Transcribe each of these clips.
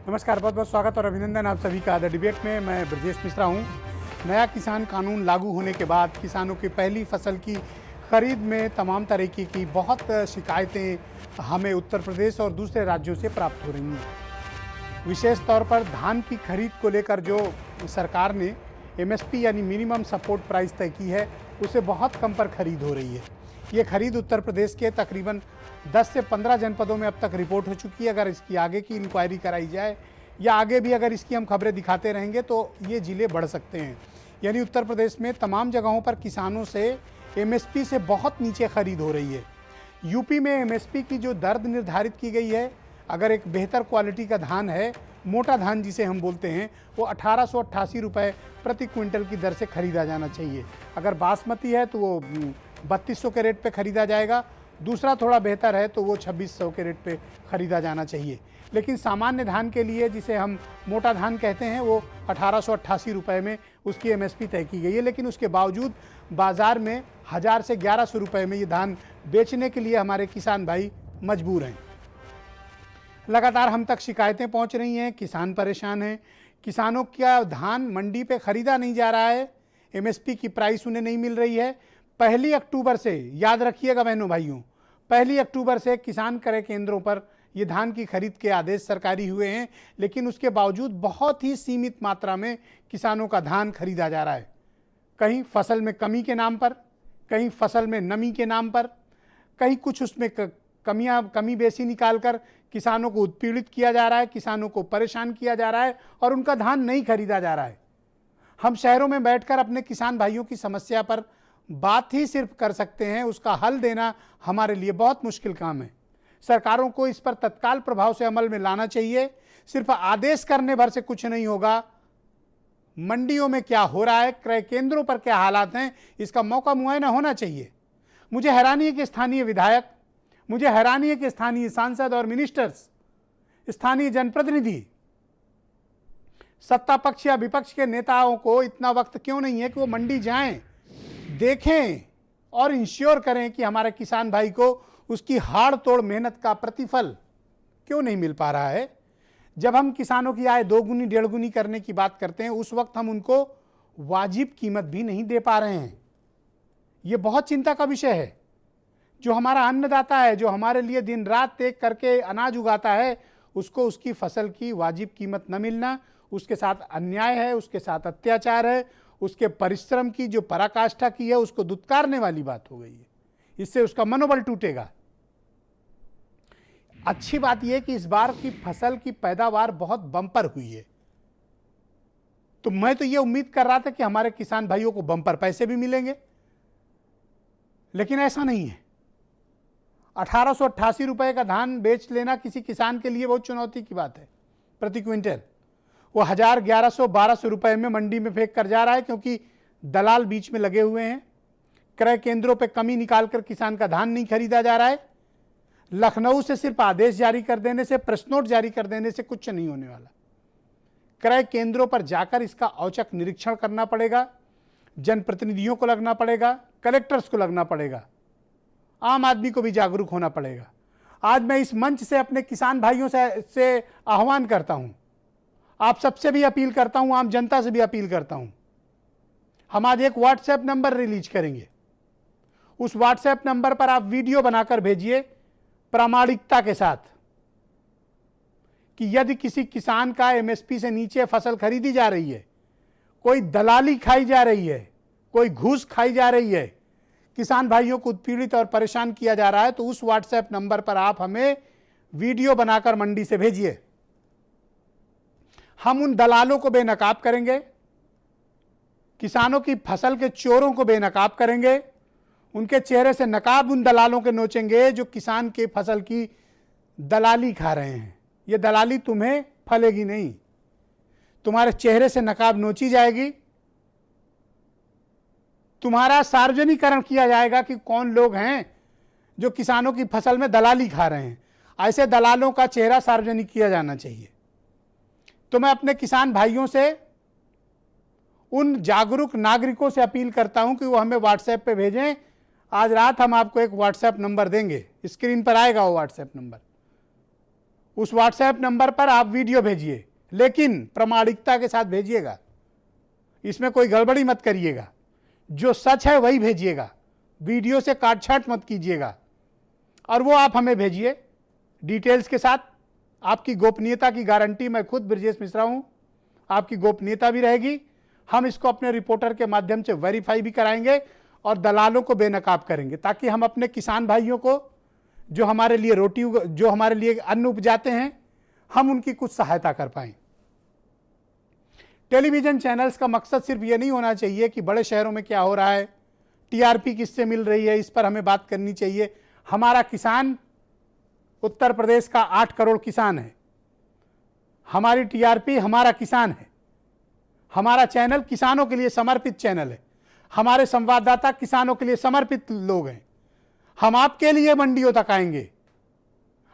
नमस्कार, बहुत बहुत स्वागत और अभिनंदन आप सभी का द डिबेट में। मैं ब्रजेश मिश्रा हूँ। नया किसान कानून लागू होने के बाद किसानों की पहली फसल की खरीद में तमाम तरीके की बहुत शिकायतें हमें उत्तर प्रदेश और दूसरे राज्यों से प्राप्त हो रही हैं। विशेष तौर पर धान की खरीद को लेकर जो सरकार ने एमएसपी यानी मिनिमम सपोर्ट प्राइस तय की है, उसे बहुत कम पर खरीद हो रही है। ये खरीद उत्तर प्रदेश के तकरीबन 10 से 15 जनपदों में अब तक रिपोर्ट हो चुकी है। अगर इसकी आगे की इंक्वायरी कराई जाए या आगे भी अगर इसकी हम खबरें दिखाते रहेंगे तो ये ज़िले बढ़ सकते हैं। यानी उत्तर प्रदेश में तमाम जगहों पर किसानों से एमएसपी से बहुत नीचे खरीद हो रही है। यूपी में एमएसपी की जो दर निर्धारित की गई है, अगर एक बेहतर क्वालिटी का धान है, मोटा धान जिसे हम बोलते हैं, वो 1888 रुपये प्रति क्विंटल की दर से खरीदा जाना चाहिए। अगर बासमती है तो वो 3200 के रेट पे खरीदा जाएगा। दूसरा थोड़ा बेहतर है तो वो 2600 के रेट पे खरीदा जाना चाहिए। लेकिन सामान्य धान के लिए, जिसे हम मोटा धान कहते हैं, वो 1888 रुपये में उसकी एमएसपी तय की गई है। लेकिन उसके बावजूद बाज़ार में 1000 से 1100 रुपये में ये धान बेचने के लिए हमारे किसान भाई मजबूर हैं। लगातार हम तक शिकायतें पहुंच रही हैं, किसान परेशान हैं। किसानों का धान मंडी पे ख़रीदा नहीं जा रहा है, एमएसपी की प्राइस उन्हें नहीं मिल रही है। 1 अक्टूबर से, याद रखिएगा बहनों भाइयों, 1 अक्टूबर से किसान क्रय केंद्रों पर ये धान की खरीद के आदेश सरकारी हुए हैं। लेकिन उसके बावजूद बहुत ही सीमित मात्रा में किसानों का धान खरीदा जा रहा है। कहीं फसल में कमी के नाम पर, कहीं फसल में नमी के नाम पर, कहीं कुछ उसमें कमी बेसी निकालकर किसानों को उत्पीड़ित किया जा रहा है, किसानों को परेशान किया जा रहा है और उनका धान नहीं खरीदा जा रहा है। हम शहरों में बैठकर अपने किसान भाइयों की समस्या पर बात ही सिर्फ कर सकते हैं, उसका हल देना हमारे लिए बहुत मुश्किल काम है। सरकारों को इस पर तत्काल प्रभाव से अमल में लाना चाहिए। सिर्फ आदेश करने भर से कुछ नहीं होगा। मंडियों में क्या हो रहा है, क्रय केंद्रों पर क्या हालात हैं, इसका मौका मुआयना होना चाहिए। मुझे हैरानी है कि स्थानीय विधायक, मुझे हैरानी है कि स्थानीय सांसद और मिनिस्टर्स, स्थानीय जनप्रतिनिधि, सत्ता पक्ष या विपक्ष के नेताओं को इतना वक्त क्यों नहीं है कि वो मंडी जाएं, देखें और इंश्योर करें कि हमारे किसान भाई को उसकी हाड़ तोड़ मेहनत का प्रतिफल क्यों नहीं मिल पा रहा है। जब हम किसानों की आय 2 गुनी 1.5 गुनी करने की बात करते हैं, उस वक्त हम उनको वाजिब कीमत भी नहीं दे पा रहे हैं। ये बहुत चिंता का विषय है। जो हमारा अन्नदाता है, जो हमारे लिए दिन रात एक करके अनाज उगाता है, उसको उसकी फसल की वाजिब कीमत न मिलना, उसके साथ अन्याय है, उसके साथ अत्याचार है, उसके परिश्रम की जो पराकाष्ठा की है उसको दुत्कारने वाली बात हो गई है। इससे उसका मनोबल टूटेगा। अच्छी बात यह कि इस बार की फसल की पैदावार बहुत बम्पर हुई है, तो मैं तो ये उम्मीद कर रहा था कि हमारे किसान भाइयों को बम्पर पैसे भी मिलेंगे, लेकिन ऐसा नहीं है। 1888 रुपये का धान बेच लेना किसी किसान के लिए बहुत चुनौती की बात है प्रति क्विंटल। वो 1000, 1100, 1200 रुपये में मंडी में फेंक कर जा रहा है, क्योंकि दलाल बीच में लगे हुए हैं। क्रय केंद्रों पे कमी निकालकर किसान का धान नहीं खरीदा जा रहा है। लखनऊ से सिर्फ आदेश जारी कर देने से, प्रेस नोट जारी कर देने से कुछ नहीं होने वाला। क्रय केंद्रों पर जाकर इसका औचक निरीक्षण करना पड़ेगा, जनप्रतिनिधियों को लगना पड़ेगा, कलेक्टर्स को लगना पड़ेगा, आम आदमी को भी जागरूक होना पड़ेगा। आज मैं इस मंच से अपने किसान भाइयों से आह्वान करता हूं, आप सबसे भी अपील करता हूं, आम जनता से भी अपील करता हूं। हम आज एक व्हाट्सएप नंबर रिलीज करेंगे। उस व्हाट्सएप नंबर पर आप वीडियो बनाकर भेजिए प्रामाणिकता के साथ कि यदि किसी किसान का एमएसपी से नीचे फसल खरीदी जा रही है, कोई दलाली खाई जा रही है, कोई घूस खाई जा रही है, किसान भाइयों को उत्पीड़ित और परेशान किया जा रहा है, तो उस व्हाट्सएप नंबर पर आप हमें वीडियो बनाकर मंडी से भेजिए। हम उन दलालों को बेनकाब करेंगे, किसानों की फसल के चोरों को बेनकाब करेंगे, उनके चेहरे से नकाब उन दलालों के नोचेंगे जो किसान के फसल की दलाली खा रहे हैं। ये दलाली तुम्हें फलेगी नहीं, तुम्हारे चेहरे से नकाब नोची जाएगी, तुम्हारा सार्वजनिकरण किया जाएगा कि कौन लोग हैं जो किसानों की फसल में दलाली खा रहे हैं। ऐसे दलालों का चेहरा सार्वजनिक किया जाना चाहिए। तो मैं अपने किसान भाइयों से, उन जागरूक नागरिकों से अपील करता हूं कि वो हमें व्हाट्सएप पे भेजें। आज रात हम आपको एक व्हाट्सएप नंबर देंगे, स्क्रीन पर आएगा वो व्हाट्सएप नंबर। उस व्हाट्सएप नंबर पर आप वीडियो भेजिए, लेकिन प्रामाणिकता के साथ भेजिएगा। इसमें कोई गड़बड़ी मत करिएगा, जो सच है वही भेजिएगा, वीडियो से काटछाट मत कीजिएगा। और वो आप हमें भेजिए डिटेल्स के साथ। आपकी गोपनीयता की गारंटी मैं खुद ब्रजेश मिश्रा हूं, आपकी गोपनीयता भी रहेगी। हम इसको अपने रिपोर्टर के माध्यम से वेरीफाई भी कराएंगे और दलालों को बेनकाब करेंगे, ताकि हम अपने किसान भाइयों को जो हमारे लिए जो हमारे लिए अन्न उपजाते हैं, हम उनकी कुछ सहायता कर पाएं। टेलीविजन चैनल्स का मकसद सिर्फ ये नहीं होना चाहिए कि बड़े शहरों में क्या हो रहा है, टीआरपी किससे मिल रही है, इस पर हमें बात करनी चाहिए। हमारा किसान उत्तर प्रदेश का 8 करोड़ किसान है, हमारी टीआरपी हमारा किसान है। हमारा चैनल किसानों के लिए समर्पित चैनल है, हमारे संवाददाता किसानों के लिए समर्पित लोग हैं। हम आपके लिए मंडियों तक आएंगे,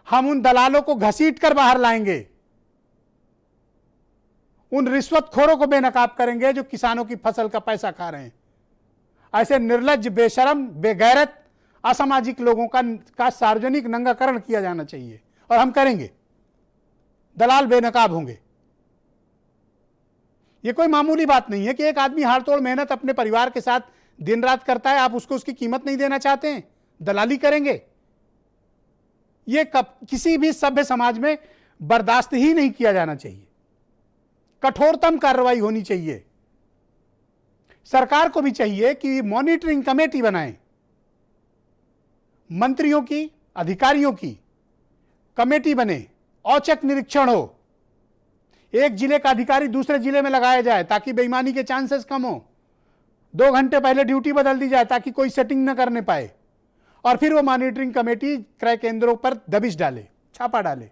हम उन दलालों को घसीट कर बाहर लाएंगे, उन रिश्वतखोरों को बेनकाब करेंगे जो किसानों की फसल का पैसा खा रहे हैं। ऐसे निर्लज्ज, बेशरम, बेगैरत, असामाजिक लोगों का सार्वजनिक नंगाकरण किया जाना चाहिए और हम करेंगे। दलाल बेनकाब होंगे। यह कोई मामूली बात नहीं है कि एक आदमी हाड़तोड़ मेहनत अपने परिवार के साथ दिन रात करता है, आप उसको उसकी कीमत नहीं देना चाहते हैं, दलाली करेंगे। यह किसी भी सभ्य समाज में बर्दाश्त ही नहीं किया जाना चाहिए, कठोरतम कार्रवाई होनी चाहिए। सरकार को भी चाहिए कि मॉनिटरिंग कमेटी बनाए, मंत्रियों की, अधिकारियों की कमेटी बने, औचक निरीक्षण हो, एक जिले का अधिकारी दूसरे जिले में लगाया जाए ताकि बेईमानी के चांसेस कम हो, 2 घंटे पहले ड्यूटी बदल दी जाए ताकि कोई सेटिंग न करने पाए, और फिर वो मॉनिटरिंग कमेटी क्रय केंद्रों पर दबिश डाले, छापा डाले,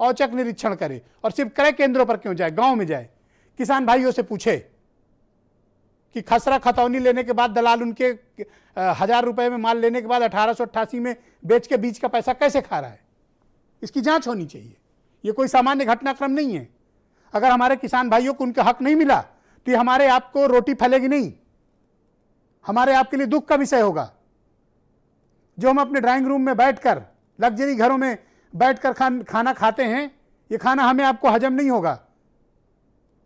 औचक निरीक्षण करे। और सिर्फ क्रय केंद्रों पर क्यों जाए, गांव में जाए, किसान भाइयों से पूछे कि खसरा खतौनी लेने के बाद दलाल उनके 1000 रुपए में माल लेने के बाद 1888 में बेच के बीज का पैसा कैसे खा रहा है। इसकी जांच होनी चाहिए। यह कोई सामान्य घटनाक्रम नहीं है। अगर हमारे किसान भाइयों को उनका हक नहीं मिला तो हमारे आपको रोटी फैलेगी नहीं, हमारे आपके लिए दुख का विषय होगा। जो हम अपने ड्राइंग रूम में बैठकर, लग्जरी घरों में बैठकर खाना खाते हैं, ये खाना हमें आपको हजम नहीं होगा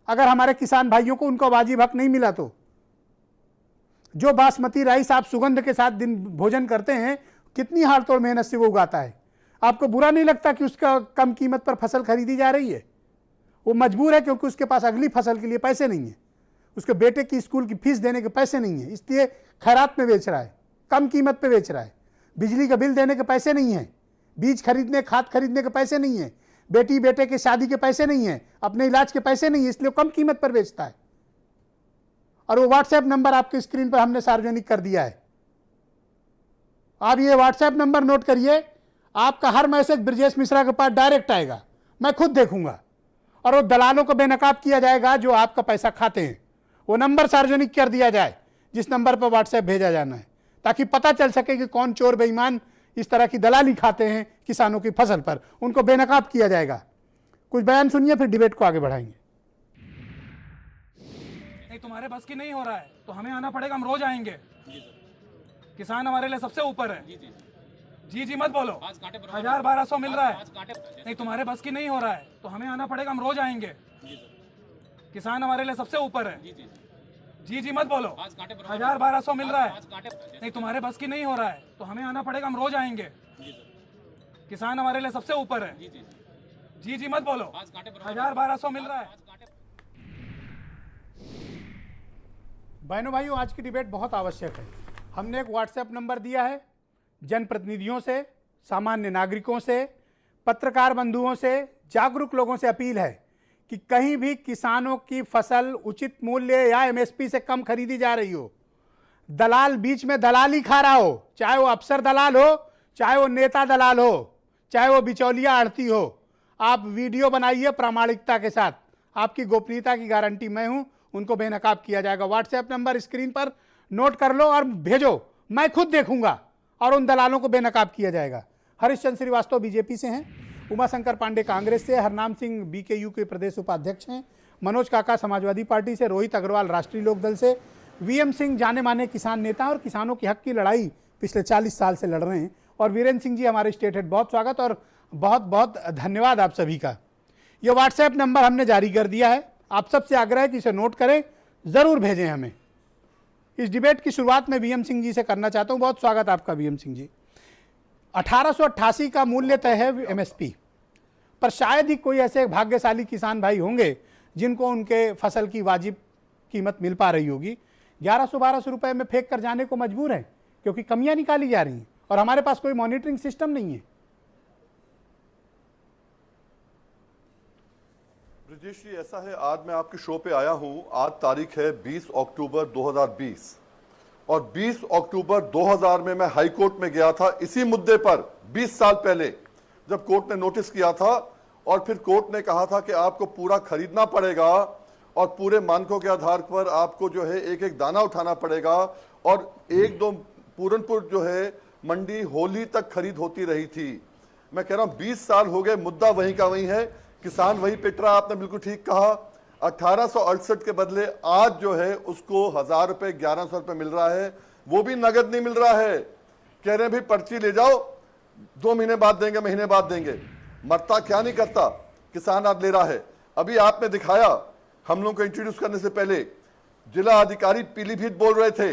अगर हमारे किसान भाइयों को उनका वाजिब हक नहीं मिला। तो जो बासमती राइस आप सुगंध के साथ दिन भोजन करते हैं, कितनी हाड़तोड़ मेहनत से वो उगाता है। आपको बुरा नहीं लगता कि उसका कम कीमत पर फसल खरीदी जा रही है? वो मजबूर है क्योंकि उसके पास अगली फसल के लिए पैसे नहीं है, उसके बेटे की स्कूल की फीस देने के पैसे नहीं है, इसलिए खैरात में बेच रहा है, कम कीमत पे बेच रहा है। बिजली का बिल देने के पैसे नहीं है, बीज खरीदने, खाद खरीदने के पैसे नहीं है, बेटी बेटे के शादी के पैसे नहीं है, अपने इलाज के पैसे नहीं है, इसलिए कम कीमत पर बेचता है। और वो व्हाट्सएप नंबर आपके स्क्रीन पर हमने सार्वजनिक कर दिया है। आप ये व्हाट्सएप नंबर नोट करिए, आपका हर मैसेज ब्रजेश मिश्रा के पास डायरेक्ट आएगा, मैं खुद देखूंगा, और वो दलालों को बेनकाब किया जाएगा जो आपका पैसा खाते हैं। वो नंबर सार्वजनिक कर दिया जाए जिस नंबर पर व्हाट्सएप भेजा जाना है, ताकि पता चल सके कि कौन चोर बेईमान इस तरह की दलाली खाते हैं किसानों की फसल पर, उनको बेनकाब किया जाएगा। कुछ बयान सुनिए, फिर डिबेट को आगे बढ़ाएंगे। नहीं, तुम्हारे बस की नहीं हो रहा है तो हमें आना पड़ेगा, हम रोज आएंगे। किसान हमारे लिए सबसे ऊपर है। जी जी मत बोलो, 1000-1200 मिल रहा है। नहीं, तुम्हारे बस की नहीं हो रहा है तो हमें आना पड़ेगा, हम रोज आएंगे। किसान हमारे लिए सबसे ऊपर है। जी जी मत बोलो, 1000-1200 मिल रहा है। नहीं, तुम्हारे बस की नहीं हो रहा है तो हमें आना पड़ेगा, हम रोज आएंगे। किसान हमारे लिए सबसे ऊपर है। जी जी मत बोलो, 1000-1200 मिल रहा है। बहनों भाइयों, आज की डिबेट बहुत आवश्यक है। हमने एक व्हाट्सएप नंबर दिया है, जनप्रतिनिधियों से, सामान्य नागरिकों से, पत्रकार बंधुओं से, जागरूक लोगों से अपील है कि कहीं भी किसानों की फसल उचित मूल्य या एमएसपी से कम खरीदी जा रही हो, दलाल बीच में दलाली खा रहा हो, चाहे वो अफसर दलाल हो, चाहे वो नेता दलाल हो, चाहे वो बिचौलिया आड़ती हो, आप वीडियो बनाइए प्रामाणिकता के साथ। आपकी गोपनीयता की गारंटी मैं हूं, उनको बेनकाब किया जाएगा। व्हाट्सएप नंबर स्क्रीन पर नोट कर लो और भेजो, मैं खुद देखूंगा और उन दलालों को बेनकाब किया जाएगा। हरीशचंद्र श्रीवास्तव बीजेपी से हैं, उमाशंकर पांडे कांग्रेस से, हरनाम सिंह बीकेयू के प्रदेश उपाध्यक्ष हैं, मनोज काका समाजवादी पार्टी से, रोहित अग्रवाल राष्ट्रीय लोकदल से, वीएम सिंह जाने माने किसान नेता और किसानों की हक की लड़ाई पिछले 40 साल से लड़ रहे हैं, और वीरेंद्र सिंह जी हमारे स्टेट हेड। बहुत स्वागत। और बहुत बहुत धन्यवाद आप सभी का। ये व्हाट्सएप नंबर हमने जारी कर दिया है, आप सबसे आग्रह है कि इसे नोट करें, ज़रूर भेजें हमें। इस डिबेट की शुरुआत मैं वीएम सिंह जी से करना चाहता हूं। बहुत स्वागत आपका वीएम सिंह जी। 1888 का मूल्य तय है एमएसपी, पर शायद ही कोई ऐसे भाग्यशाली किसान भाई होंगे जिनको उनके फसल की वाजिब कीमत मिल पा रही होगी। 1100-1200 रुपए में फेंक कर जाने को मजबूर हैं, क्योंकि कमियां निकाली जा रही हैं और हमारे पास कोई मॉनिटरिंग सिस्टम नहीं है। ब्रजेश जी, ऐसा है, आज मैं आपके शो पे आया हूं। आज तारीख है 20 अक्टूबर 2020 और 20 अक्टूबर 2000 में मैं हाई कोर्ट में गया था इसी मुद्दे पर, 20 साल पहले, जब कोर्ट ने नोटिस किया था और फिर कोर्ट ने कहा था कि आपको पूरा खरीदना पड़ेगा और पूरे मानकों के आधार पर आपको जो है एक एक दाना उठाना पड़ेगा। और एक दो पूरनपुर जो है मंडी होली तक खरीद होती रही थी। मैं कह रहा हूं 20 साल हो गए, मुद्दा वहीं का वहीं है, किसान वही पिट रहा। आपने बिल्कुल ठीक कहा, 1868 के बदले आज जो है उसको 1000 रुपए 1100 रुपए मिल रहा है, वो भी नगद नहीं मिल रहा है। कह रहे हैं भाई पर्ची ले जाओ, 2 महीने बाद देंगे, महीने बाद देंगे। मरता क्या नहीं करता, किसान आज ले रहा है। अभी आपने दिखाया, हम लोग को इंट्रोड्यूस करने से पहले जिला अधिकारी पीलीभीत बोल रहे थे,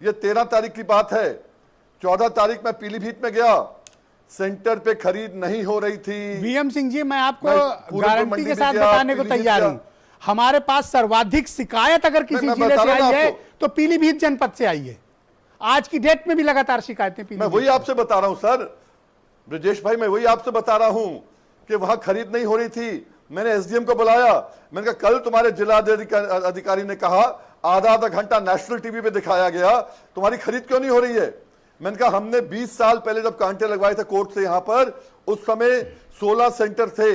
ये 13 तारीख की बात है। 14 तारीख में पीलीभीत में गया, सेंटर पे खरीद नहीं हो रही थी। वीएम सिंह जी, मैं आपको गारंटी के साथ बताने को तैयार हूं, हमारे पास सर्वाधिक शिकायत अगर किसी जिले से आई है तो पीलीभीत जनपद से आई है। आज की डेट में भी लगातार शिकायतें मैं वही आपसे बता रहा हूं सर, ब्रजेश भाई, मैं वही आपसे बता रहा हूं कि वहां खरीद नहीं हो रही थी। मैंने एसडीएम को बुलाया, मैंने कहा कल तुम्हारे जिला अधिकारी ने कहा आधा घंटा नेशनल टीवी पे दिखाया गया, तुम्हारी खरीद क्यों नहीं हो रही है। मैंने कहा हमने 20 साल पहले जब कांटे लगवाए थे कोर्ट से यहां पर, उस समय 16 सेंटर थे,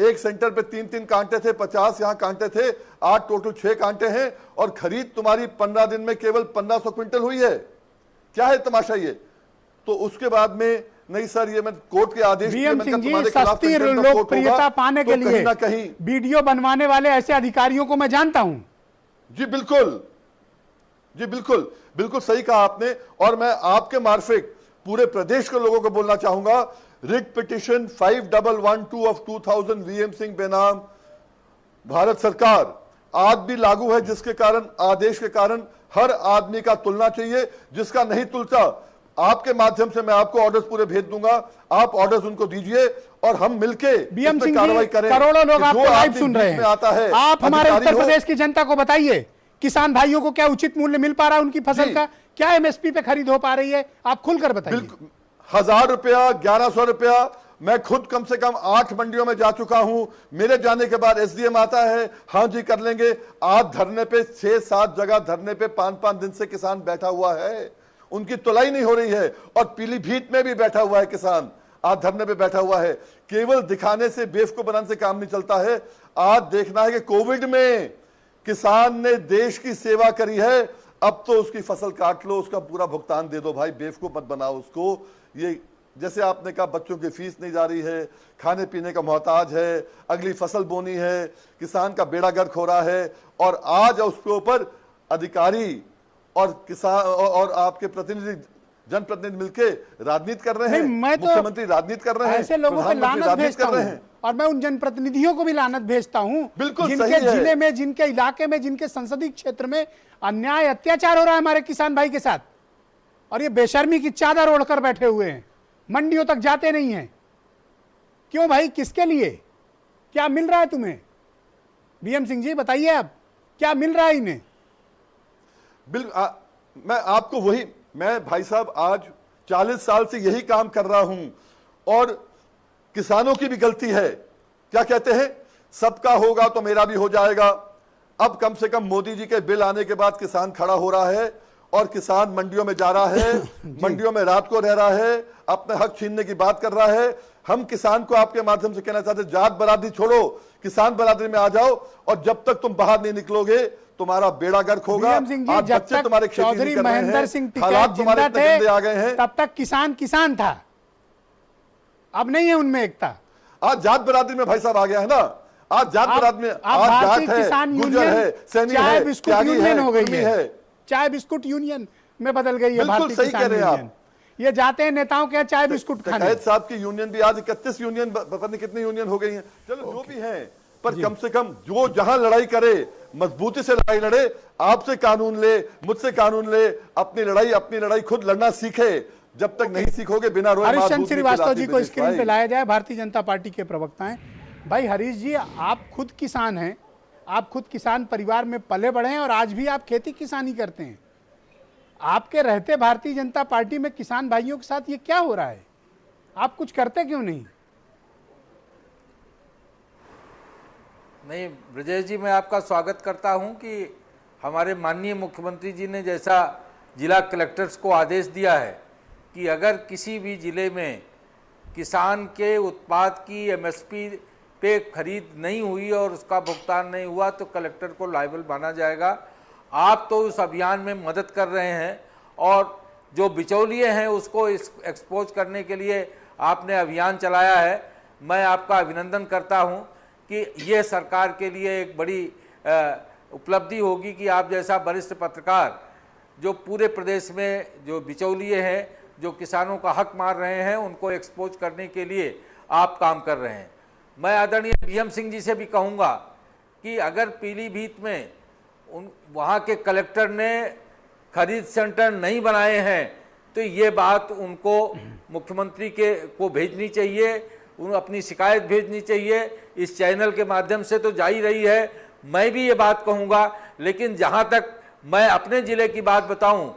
एक सेंटर पे 3-3 कांटे थे, 50 यहां कांटे थे, आज टोटल 6 कांटे हैं और खरीद तुम्हारी 15 दिन में केवल 1500 क्विंटल हुई है। क्या है तमाशा ये। तो उसके बाद में नहीं सर, ये मैं कोर्ट के आदेश वीएम सिंह जी, सस्ती लोकप्रियता पाने के लिए कहीं वीडियो बनवाने वाले ऐसे अधिकारियों को मैं जानता हूं। जी बिल्कुल, जी बिल्कुल, बिल्कुल सही कहा आपने। और मैं आपके मार्फिक पूरे प्रदेश के लोगों को बोलना चाहूंगा, writ petition 5112 of 2000 VM Singh बेनाम भारत सरकार आज भी लागू है, जिसके कारण, आदेश के कारण हर आदमी का तुलना चाहिए। जिसका नहीं तुलता, आपके माध्यम से मैं आपको ऑर्डर्स पूरे भेज दूंगा, आप ऑर्डर्स उनको दीजिए और हम मिलके वीएम सिंह कार्रवाई करें। करोड़ों लोग आपको लाइव सुन रहे हैं, आता है, आप हमारे उत्तर प्रदेश की जनता को बताइए, किसान भाइयों को क्या उचित मूल्य मिल पा रहा है उनकी फसल का, क्या एमएसपी पे खरीद हो पा रही है, आप खुलकर बताइए। 1000 रुपया, 1100 रुपया, मैं खुद कम से कम 8 मंडियों में जा चुका हूं। मेरे जाने के बाद एसडीएम आता है, हाँ जी कर लेंगे। आज धरने पे 6-7 जगह धरने पे 5-5 दिन से किसान बैठा हुआ है, उनकी तुलाई नहीं हो रही है। और पीलीभीत में भी बैठा हुआ है किसान, आज धरने पे बैठा हुआ है। केवल दिखाने से, बेवकूफ बनाने से काम नहीं चलता है। आज देखना है कि कोविड में किसान ने देश की सेवा करी है, अब तो उसकी फसल काट लो, उसका पूरा भुगतान दे दो भाई, बेवकूफ मत बनाओ उसको। ये जैसे आपने कहा, बच्चों की फीस नहीं जा रही है, खाने पीने का मोहताज है, अगली फसल बोनी है, किसान का बेड़ा गर्क हो रहा है। और आज उसके ऊपर अधिकारी और किसान और आपके प्रतिनिधि, जनप्रतिनिधि मिलके राजनीति कर रहे हैं, मुख्यमंत्री राजनीति कर रहे हैं, ऐसे लोगों पे लानत भेजता हूं और मैं उन जनप्रतिनिधियों को भी लानत भेजता हूं, बिल्कुल जिनके जिले में, जिनके इलाके में, जिनके संसदीय क्षेत्र में अन्याय अत्याचार हो रहा है हमारे किसान भाई के साथ, और ये बेशर्मी की चादर ओढ़कर बैठे हुए हैं, मंडियों तक जाते नहीं हैं। क्यों भाई, किसके लिए, क्या मिल रहा है तुम्हें? वीएम सिंह जी बताइए, आप क्या मिल रहा है इन्हें? मैं आपको वही, मैं भाई साहब आज 40 साल से यही काम कर रहा हूं और किसानों की भी गलती है। क्या कहते हैं, सबका होगा तो मेरा भी हो जाएगा। अब कम से कम मोदी जी के बिल आने के बाद किसान खड़ा हो रहा है और किसान मंडियों में जा रहा है, मंडियों में रात को रह रहा है, अपने हक छीनने की बात कर रहा है। हम किसान को आपके माध्यम से कहना चाहते हैं, जात बरादरी छोड़ो, किसान बरादरी में आ जाओ और जब तक तुम बाहर नहीं निकलोगे तुम्हारा बेड़ा गर्क होगा। आज बच्चे तुम्हारे चौधरी महेंद्र सिंह टिकैत जिंदा थे, आ गए हैं, तब तक किसान किसान था, अब नहीं है उनमें एकता। आज जात बरादरी में भाई साहब आ गया है ना, आज जात बरादरी में, आज जात है, गुर्जर है, सैनी है, त्यागी है, हो गई है, चाय बिस्कुट यूनियन में बदल गई है भारतीय किसान यूनियन। ये जाते हैं नेताओं के यहाँ चाय बिस्कुट खाने। कैद साहब की यूनियन भी आज 31 यूनियन, पता नहीं कितनी यूनियन हो गई हैं, चलो जो भी हैं, पर कम से कम जो जहां लड़ाई करे मजबूती से लड़ाई लड़े, आपसे कानून ले, मुझसे कानून ले, अपनी लड़ाई खुद लड़ना सीखे। जब तक नहीं सीखोगे बिना रोए हरीश चंद्र श्रीवास्तव जी को स्क्रीन पे लाया जाए, भारतीय जनता पार्टी के प्रवक्ता हैं। भाई हरीश जी, आप खुद किसान हैं, आप खुद किसान परिवार में पले बढ़े हैं और आज भी आप खेती किसानी करते हैं। आपके रहते भारतीय जनता पार्टी में किसान भाइयों के साथ ये क्या हो रहा है? आप कुछ करते क्यों नहीं? नहीं ब्रजेश जी, मैं आपका स्वागत करता हूं कि हमारे माननीय मुख्यमंत्री जी ने जैसा जिला कलेक्टर्स को आदेश दिया है कि अगर किसी भी ज़िले में किसान के उत्पाद की एमएसपी पे खरीद नहीं हुई और उसका भुगतान नहीं हुआ तो कलेक्टर को लायबल माना जाएगा। आप तो उस अभियान में मदद कर रहे हैं और जो बिचौलिए हैं उसको एक्सपोज करने के लिए आपने अभियान चलाया है। मैं आपका अभिनंदन करता हूं कि ये सरकार के लिए एक बड़ी उपलब्धि होगी कि आप जैसा वरिष्ठ पत्रकार जो पूरे प्रदेश में जो बिचौलिए हैं, जो किसानों का हक मार रहे हैं, उनको एक्सपोज करने के लिए आप काम कर रहे हैं। मैं आदरणीय बीएम सिंह जी से भी कहूँगा कि अगर पीलीभीत में वहाँ के कलेक्टर ने खरीद सेंटर नहीं बनाए हैं तो ये बात उनको मुख्यमंत्री को भेजनी चाहिए, उन अपनी शिकायत भेजनी चाहिए। इस चैनल के माध्यम से तो जा ही रही है, मैं भी ये बात कहूँगा। लेकिन जहाँ तक मैं अपने ज़िले की बात बताऊँ,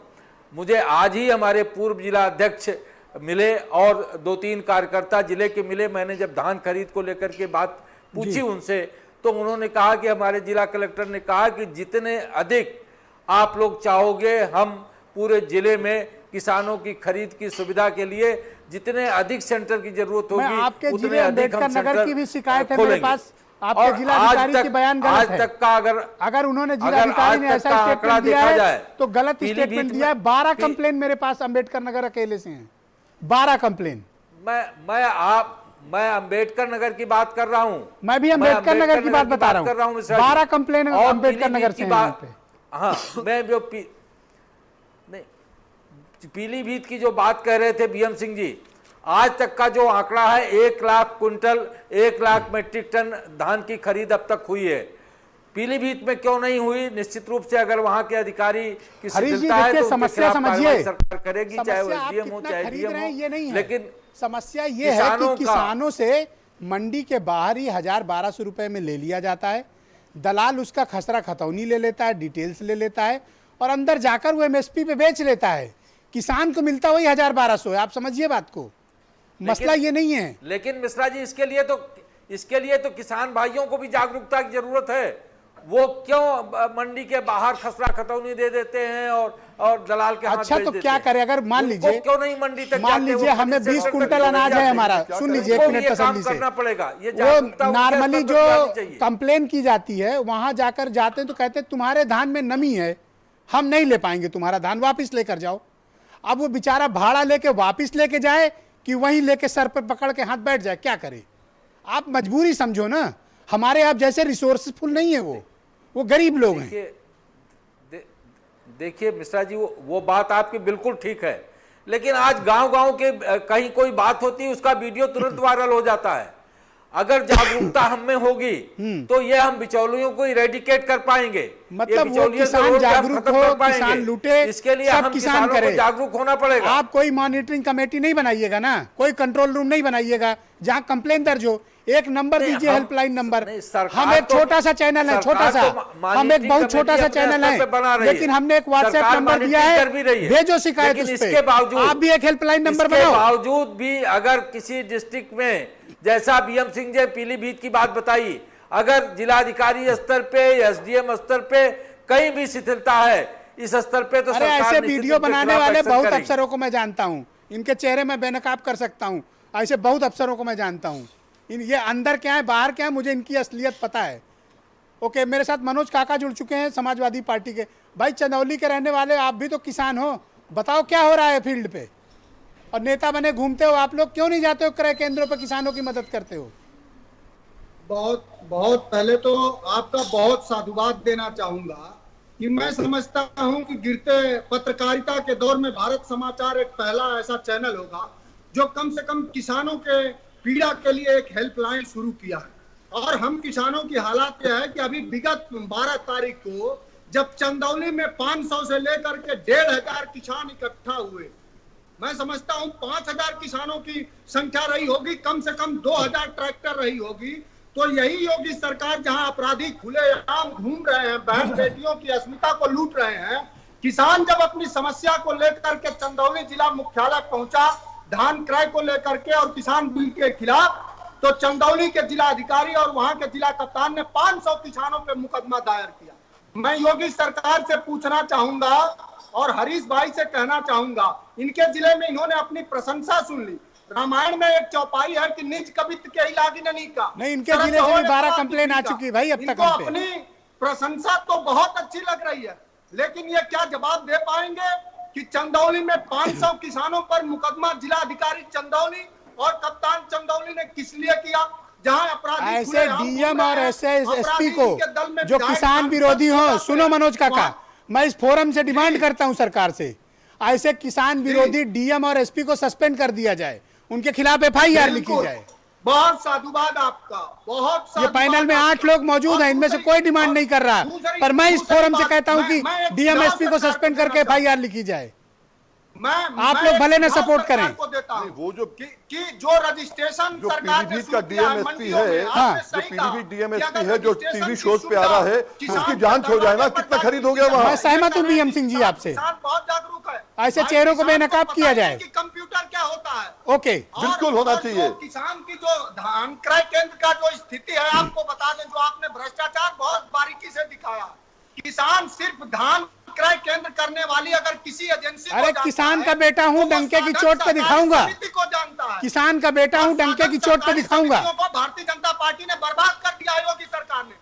मुझे आज ही हमारे पूर्व जिला अध्यक्ष मिले और 2-3 कार्यकर्ता जिले के मिले। मैंने जब धान खरीद को लेकर के बात पूछी उनसे तो उन्होंने कहा कि हमारे जिला कलेक्टर ने कहा कि जितने अधिक आप लोग चाहोगे, हम पूरे जिले में किसानों की खरीद की सुविधा के लिए जितने अधिक सेंटर की जरूरत होगी आपके उतने जिले अधिक हम अम्बेडकर नगर की भी शिकायत है मेरे खोलेंगे। पास। आपके जिलाधिकारी की बयान गलत आज है। तक का अगर उन्होंने जिलाधिकारी ने ऐसा स्टेटमेंट दिया है तो गलत स्टेटमेंट दिया है। 12 कंप्लेन मेरे पास अम्बेडकर नगर अकेले से हैं, 12 कंप्लेन। मैं अम्बेडकर नगर की बात कर रहा हूं। मैं भी अम्बेडकर नगर की बात बता रहा हूं। 12 कंप्लेन अम्बेडकर नगर से हैं। हाँ, मैं जो पीलीभीत की जो बात कह रहे थे बीएम सिंह जी, आज तक का जो आंकड़ा है 1 लाख कुंटल, 1 लाख मेट्रिक टन धान की खरीद अब तक हुई है। पीलीभीत में क्यों नहीं हुई? निश्चित रूप से अगर वहां के अधिकारी की शिथिलता है तो समस्या समझिए, सरकार करेगी, चाहे वो एसडीएम हो चाहे डीएम हो। ये नहीं है, लेकिन समस्या ये है कि किसानों से मंडी के बाहर ही 1000-1200 रुपए में ले लिया जाता है। दलाल उसका खसरा खतौनी ले लेता है, डिटेल्स ले लेता है और अंदर जाकर वो एमएसपी पे बेच लेता है। किसान को मिलता वही 1000-1200 है। आप समझिए बात को, मसला ये नहीं है। लेकिन मिश्रा जी, इसके लिए तो किसान भाइयों को भी जागरूकता की जरूरत है। वो क्यों मंडी के बाहर खसरा खतौनी दे देते हैं और दलाल के हाथ अच्छा भेज तो देते क्या हैं? करें? अगर मान लीजिए क्यों नहीं मंडी तक मान लीजिए हमें 20 कुंटल अनाज है हमारा, सुन लीजिए एक मिनट तसल्ली से, करना पड़ेगा। ये वो नॉर्मली जो कंप्लेन की जाती है वहां जाकर जाते हैं तो कहते हैं तुम्हारे धान में नमी है, हम नहीं ले पाएंगे तुम्हारा धान, वापिस लेकर जाओ। अब वो बेचारा भाड़ा लेके वापिस लेके जाए कि वहीं लेके सर पर पकड़ के हाथ बैठ जाए, क्या करे? आप मजबूरी समझो ना। हमारे आप जैसे रिसोर्सफुल नहीं है, वो गरीब लोग हैं। देखिए मिश्रा जी, वो बात आपकी बिल्कुल ठीक है, लेकिन आज गांव-गांव के कहीं कोई बात होती है उसका वीडियो तुरंत वायरल हो जाता है। अगर जागरूकता हम में होगी तो ये हम बिचौलियों को इरेडिकेट कर पाएंगे। मतलब वो किसान जागरूक हो, किसान लूटे, इसके लिए सब हम किसान करे, जागरूक होना पड़ेगा। आप कोई मॉनिटरिंग कमेटी नहीं बनाइएगा ना, कोई कंट्रोल रूम नहीं बनाइएगा जहां कंप्लेन दर्ज हो। एक नंबर दीजिए, हेल्पलाइन नंबर। हम एक छोटा सा चैनल है, छोटा सा, हम एक बहुत छोटा सा चैनल है, लेकिन हमने एक व्हाट्सएप नंबर दिया है, भेजो शिकायत उस पे। आप भी एक हेल्पलाइन नंबर बनाओ। बावजूद भी अगर किसी डिस्ट्रिक्ट में, जैसा बीएम सिंह जी पीलीभीत की बात बताई, अगर जिलाधिकारी स्तर पे, एसडीएम स्तर पे कहीं भी शिथिलता है, इस स्तर पे तो ऐसे वीडियो बनाने वाले बहुत अफसरों को मैं जानता हूं, इनके चेहरे में बेनकाब कर सकता हूं। ऐसे बहुत अफसरों को मैं जानता हूं। ये अंदर क्या है बाहर क्या है मुझे इनकी असलियत पता है। ओके, मेरे साथ मनोज काका जुड़ चुके हैं समाजवादी पार्टी के। भाई चंदौली के रहने वाले आप भी तो किसान हो, बताओ क्या हो रहा है फील्ड पे? और नेता बने घूमते हो आप लोग, क्यों नहीं जाते हो क्रय केंद्रों पे किसानों की मदद करते हो? बहुत बहुत पहले तो आपका बहुत साधुवाद देना चाहूंगा कि मैं समझता हूं कि गिरते पत्रकारिता के दौर में भारत समाचार एक पहला ऐसा चैनल होगा जो कम से कम किसानों के पीड़ा के लिए एक हेल्पलाइन शुरू किया है। और हम किसानों की हालात यह है कि अभी विगत 12 तारीख को जब चंदौली में 500 से लेकर के 1500 किसान इकट्ठा हुए, मैं समझता हूं 5000 किसानों की संख्या रही होगी, कम से कम 2000 ट्रैक्टर रही होगी। तो यही योगी सरकार जहां अपराधी खुलेआम घूम रहे हैं, बहन बेटियों की अस्मिता को लूट रहे हैं, किसान जब अपनी समस्या को लेकर के चंदौली जिला मुख्यालय पहुंचा धान क्रय को लेकर के और किसान बिल के खिलाफ, तो चंदौली के जिला अधिकारी और वहां के जिला कप्तान ने 500 किसानों पे मुकदमा दायर किया। मैं योगी सरकार से पूछना चाहूंगा और हरीश भाई से कहना चाहूंगा, इनके जिले में इन्होंने अपनी प्रशंसा सुन ली। रामायण में एक चौपाई है कि निज कवित के इलागी नहीं का, नहीं, इनके जिले से भी 12 कंप्लेन आ चुकी भाई अब तक। इनको अपनी प्रशंसा तो बहुत अच्छी लग रही है, लेकिन ये क्या जवाब दे पाएंगे कि चंदौली में 500 किसानों पर मुकदमा जिला अधिकारी चंदौली और कप्तान चंदौली ने किस लिए किया, जहां अपराधी ऐसे डीएम और ऐसे एसपी को जो किसान विरोधी हो, सुनो मनोज काका, मैं इस फोरम से डिमांड करता हूं सरकार से, ऐसे किसान विरोधी डीएम और एसपी को सस्पेंड कर दिया जाए, उनके खिलाफ एफआईआर लिखी जाए। बहुत साधुवाद आपका, बहुत ये पैनल में 8 लोग मौजूद हैं, इनमें से कोई डिमांड नहीं कर रहा, पर मैं इस फोरम से कहता हूं कि डीएम एसपी को सस्पेंड करके एफआईआर लिखी जाए। आप लोग भले ना सपोर्ट करें। वो जो जो रजिस्ट्रेशन जो सरकार ने पीलीभीत का शुरू किया डीएमएसपी मंडियों है, में, हाँ, आपने जो सही कहा पीलीभीत डीएमएसपी कि अगर है जो रजिस्ट्रेशन टीवी की शोज पे आ रहा है, किसान उसकी जांच हो जाए ना, कितना खरीद हो गया वहां। मैं सहमत हूं बीएम सिंह जी आपसे, किसान बहुत जागरूक है, ऐसे चेहरों को बेनकाब किया जाए। कि कंप्यूटर क्या होता है। ओके, बिल्कुल होना और चाहिए। जो किसान की जो धान क्रय केंद्र का जो स्थिति है, आपको बता दें, जो आपने भ्रष्टाचार बहुत बारीकी से दिखाया, किसान सिर्फ धान क्रय केंद्र करने वाली अगर किसी एजेंसी अरे किसान का बेटा हूं, डंके की चोट पे दिखाऊंगा, को जानता है। किसान का बेटा हूं, डंके की चोट पे दिखाऊंगा। भारतीय जनता पार्टी ने बर्बाद कर दिया योगी सरकार ने,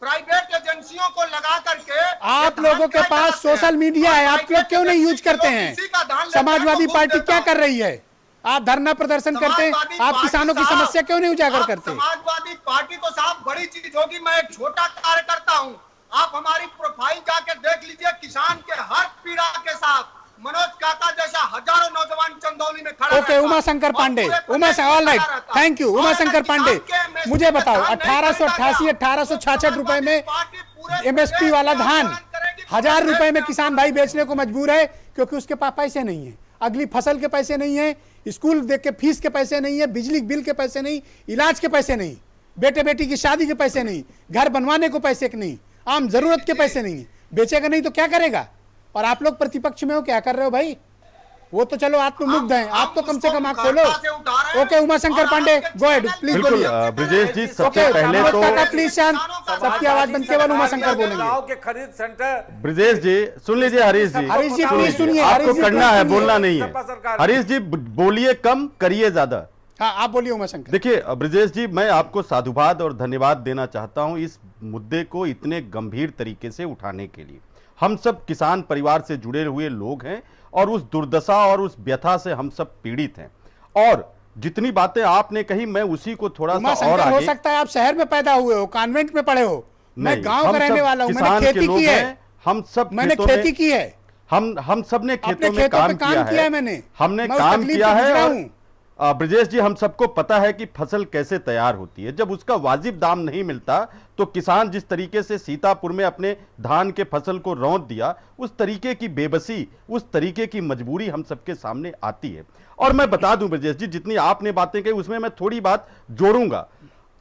प्राइवेट एजेंसियों को लगा करके। आप लोगों के पास सोशल मीडिया है, आप लोग क्यों नहीं यूज करते हैं? समाजवादी पार्टी क्या कर रही है? आप धरना प्रदर्शन करते हैं, आप किसानों की समस्या क्यों नहीं उजागर करते? समाजवादी पार्टी तो साहब बड़ी चीज होगी, मैं एक छोटा कार्यकर्ता हूँ। आप हमारी प्रोफाइल जाके देख लीजिए, किसान के हर पीड़ा के साथ मनोज काका जैसा हजारों नौजवान चंदौली में खड़ा। Okay, Umashankar Pandey, all right, thank you Umashankar Pandey. मुझे बताओ, 1888 1866 रुपए में एमएसपी वाला धान 1000 रुपए में किसान भाई बेचने को मजबूर है, क्योंकि उसके पास पैसे नहीं है, अगली फसल के पैसे नहीं है, स्कूल देख के फीस के पैसे नहीं है, बिजली बिल के पैसे नहीं, इलाज के पैसे नहीं, बेटे बेटी की शादी के पैसे नहीं, घर बनवाने को पैसे नहीं, आम जरूरत के पैसे नहीं है। बेचेगा नहीं तो क्या करेगा? और आप लोग प्रतिपक्ष में हो, क्या कर रहे हो भाई? वो तो चलो आत्ममुग्ध हैं, आप तो कम से कम आंख खोलो। Okay Umashankar Pandey, go ahead please. बिल्कुल ब्रजेश जी, सबसे पहले तो प्लीज शांत, सबकी आवाज बंद, केवल उमाशंकर बोलेंगे। गांव के खरीद सेंटर। ब्रजेश जी सुन लीजिए, हरीश जी प्लीज सुनिए, आपको करना है, बोलना नहीं है। हरीश जी बोलिए कम, करिए ज्यादा। हाँ आप बोलिए उमाशंकर। देखिए ब्रजेश जी, मैं आपको साधुवाद और धन्यवाद देना चाहता हूं इस मुद्दे को इतने गंभीर तरीके से उठाने के लिए। हम सब किसान परिवार से जुड़े हुए लोग हैं और उस दुर्दशा और उस व्यथा से हम सब पीड़ित हैं। और जितनी बातें आपने कही, मैं उसी को थोड़ा सा और आगे। हो सकता है आप शहर में पैदा हुए हो, कॉन्वेंट में पढ़े हो, मैं गांव का रहने वाला हूं, मैंने खेती की है, हम सब मैंने खेती की है, हम सब ने खेतों में काम किया है, मैंने हमने काम किया है। और ब्रजेश जी, हम सबको पता है कि फसल कैसे तैयार होती है। जब उसका वाजिब दाम नहीं मिलता तो किसान जिस तरीके से सीतापुर में अपने धान के फसल को रौंद दिया, उस तरीके की बेबसी, उस तरीके की मजबूरी हम सबके सामने आती है। और मैं बता दूं ब्रजेश जी, जितनी आपने बातें कही उसमें मैं थोड़ी बात जोड़ूंगा।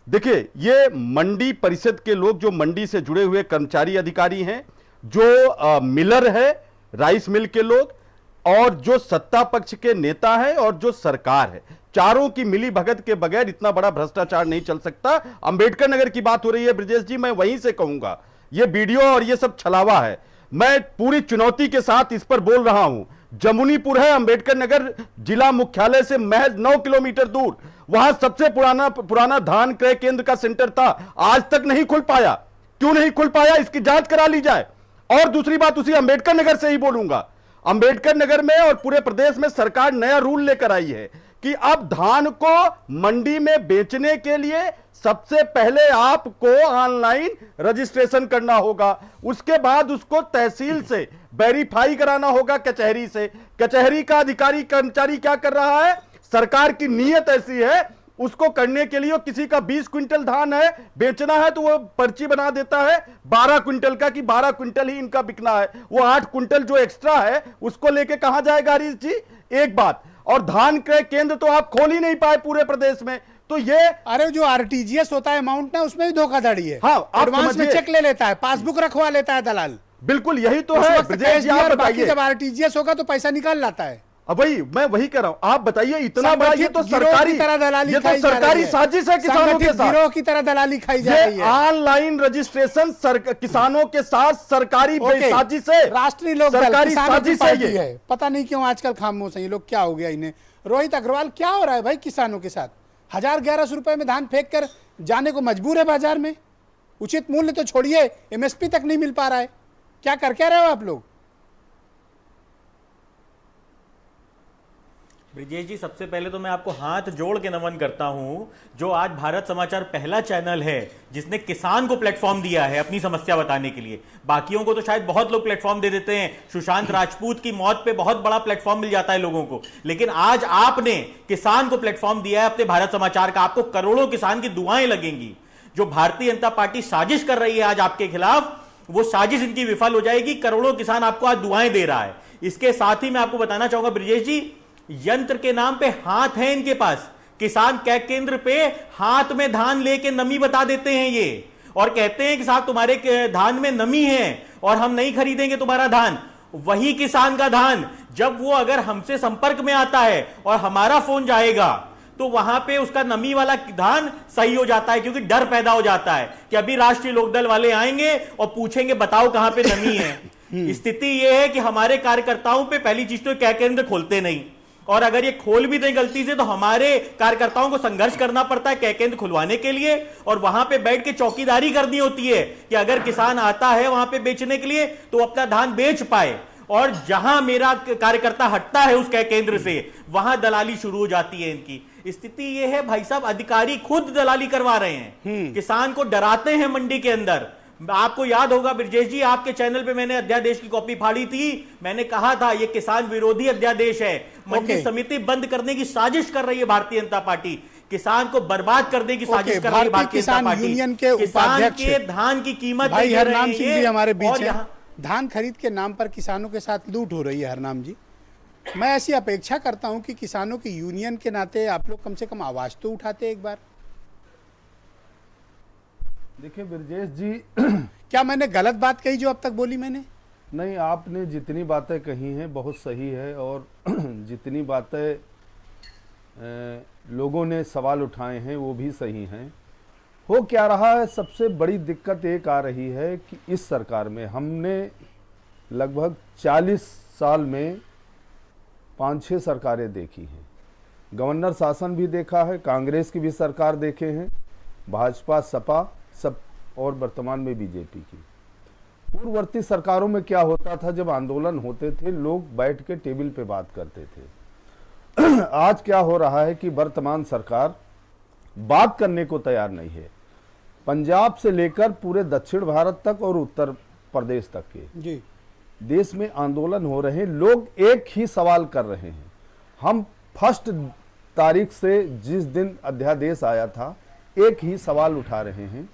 देखिए, ये मंडी परिषद के लोग, जो मंडी से जुड़े हुए कर्मचारी अधिकारी हैं, जो मिलर है, राइस मिल के लोग, और जो सत्ता पक्ष के नेता है और जो सरकार है, चारों की मिली भगत के बगैर इतना बड़ा भ्रष्टाचार नहीं चल सकता। अंबेडकर नगर की बात हो रही है ब्रजेश जी, मैं वहीं से कहूंगा, ये वीडियो और ये सब छलावा है। मैं पूरी चुनौती के साथ इस पर बोल रहा हूं। जमुनीपुर है अंबेडकर नगर जिला मुख्यालय से महज 9 किलोमीटर दूर, वहां सबसे पुराना धान क्रय केंद्र का सेंटर था, आज तक नहीं खुल पाया। क्यों नहीं खुल पाया, इसकी जांच करा ली जाए। और दूसरी बात उसी अंबेडकर नगर से ही बोलूंगा, अंबेडकर नगर में और पूरे प्रदेश में सरकार नया रूल लेकर आई है कि अब धान को मंडी में बेचने के लिए सबसे पहले आपको ऑनलाइन रजिस्ट्रेशन करना होगा, उसके बाद उसको तहसील से वेरीफाई कराना होगा कचहरी से। कचहरी का अधिकारी कर्मचारी क्या कर रहा है, सरकार की नीयत ऐसी है, उसको करने के लिए किसी का 20 क्विंटल धान है बेचना है तो वो पर्ची बना देता है 12 क्विंटल का कि 12 क्विंटल ही इनका बिकना है। वो 8 क्विंटल जो एक्स्ट्रा है उसको लेके कहां जाएगा हरीश जी? एक बात। और धान क्रय केंद्र तो आप खोल ही नहीं पाए पूरे प्रदेश में। तो ये अरे जो आरटीजीएस होता है अमाउंट ना, उसमें भी धोखाधड़ी है। हाँ, आप एडवांस में समझिए। चेक ले लेता है, पासबुक रखवा लेता है दलाल। बिल्कुल यही तो उस है वक्त ब्रजेश कैश जी, दिया आप और बाकी बताइए। जब आरटीजीएस होगा तो पैसा निकाल लाता है। अब मैं वही कह रहा हूं, आप बताइए इतना बड़ा ये तो संगठित गिरोह सरकारी, की तरह दलाली ये तो खाई जा रही सरकारी साजिश है किसानों के संगठित साथ। गिरोह की तरह दलाली खाई जा रही ये है। ऑनलाइन रजिस्ट्रेशन किसानों के साथ सरकारी ओके, साजिश है, राष्ट्रीय लोक दल सरकारी किसानों की साजिश है पार्टी ये। है। पता नहीं क्यों आजकल खामोश है ये लोग, क्या हो गया इन्हें। रोहित अग्रवाल, क्या हो रहा है भाई किसानों के साथ? 1100 रुपए में धान फेंक कर जाने को मजबूर है बाजार में। उचित मूल्य तो छोड़िए, एमएसपी तक नहीं मिल पा रहा है। क्या कर क्या रहे हो आप लोग? ब्रिजेश जी, सबसे पहले तो मैं आपको हाथ जोड़ के नमन करता हूं जो आज भारत समाचार पहला चैनल है जिसने किसान को प्लेटफॉर्म दिया है अपनी समस्या बताने के लिए। बाकियों को तो शायद बहुत लोग प्लेटफॉर्म दे देते हैं, सुशांत राजपूत की मौत पे बहुत बड़ा प्लेटफॉर्म मिल जाता है लोगों को, लेकिन आज आपने किसान को प्लेटफॉर्म दिया है अपने भारत समाचार का। आपको करोड़ों किसान की दुआएं लगेंगी। जो भारतीय जनता पार्टी साजिश कर रही है आज आपके खिलाफ, वो साजिश इनकी विफल हो जाएगी। करोड़ों किसान आपको आज दुआएं दे रहा है। इसके साथ ही मैं आपको बताना चाहूंगा ब्रिजेश जी, यंत्र के नाम पे हाथ है इनके पास। किसान कै केंद्र पे हाथ में धान लेके नमी बता देते हैं ये, और कहते हैं कि साहब तुम्हारे धान में नमी है और हम नहीं खरीदेंगे तुम्हारा धान। वही किसान का धान जब वो अगर हमसे संपर्क में आता है और हमारा फोन जाएगा तो वहां पे उसका नमी वाला धान सही हो जाता है, क्योंकि डर पैदा हो जाता है कि अभी राष्ट्रीय लोकदल वाले आएंगे और पूछेंगे बताओ कहां पे नमी है। स्थिति यह है कि हमारे कार्यकर्ताओं पे पहली चीज तो कै केंद्र खोलते नहीं, और अगर ये खोल भी दें गलती से तो हमारे कार्यकर्ताओं को संघर्ष करना पड़ता है कै केंद्र खुलवाने के लिए, और वहां पे बैठ के चौकीदारी करनी होती है कि अगर किसान आता है वहां पे बेचने के लिए तो अपना धान बेच पाए, और जहां मेरा कार्यकर्ता हटता है उस कै केंद्र से वहां दलाली शुरू हो जाती है इनकी। स्थिति यह है भाई साहब, अधिकारी खुद दलाली करवा रहे हैं, किसान को डराते हैं मंडी के अंदर। आपको याद होगा ब्रजेश जी, आपके चैनल पे मैंने अध्यादेश की कॉपी फाड़ी थी। मैंने कहा था ये किसान विरोधी अध्यादेश है, मंडी समिति बंद करने की साजिश कर रही है भारतीय जनता पार्टी, किसान को बर्बाद करने की साजिश कर रही है भारतीय जनता पार्टी। यूनियन के किसान उपाध्यक्ष के धान की कीमत भाई हरनाम सिंह भी हमारे बीच और है। धान खरीद के नाम पर किसानों के साथ लूट हो रही है। हरनाम जी, मैं ऐसी अपेक्षा करता हूं कि किसानों की यूनियन के नाते आप लोग कम से कम आवाज तो उठाते एक बार। देखिए ब्रजेश जी, क्या मैंने गलत बात कही जो अब तक बोली मैंने? नहीं, आपने जितनी बातें कही हैं बहुत सही है, और जितनी बातें लोगों ने सवाल उठाए हैं वो भी सही हैं। हो क्या रहा है, सबसे बड़ी दिक्कत एक आ रही है कि इस सरकार में हमने लगभग 40 साल में 5-6 सरकारें देखी हैं। गवर्नर शासन भी देखा है, कांग्रेस की भी सरकार देखे हैं, भाजपा, सपा सब, और वर्तमान में बीजेपी की। पूर्ववर्ती सरकारों में क्या होता था, जब आंदोलन होते थे लोग बैठ के टेबल पे बात करते थे। आज क्या हो रहा है कि वर्तमान सरकार बात करने को तैयार नहीं है। पंजाब से लेकर पूरे दक्षिण भारत तक और उत्तर प्रदेश तक के जी देश में आंदोलन हो रहे हैं। लोग एक ही सवाल कर रहे हैं। हम 1 तारीख से जिस दिन अध्यादेश आया था एक ही सवाल उठा रहे हैं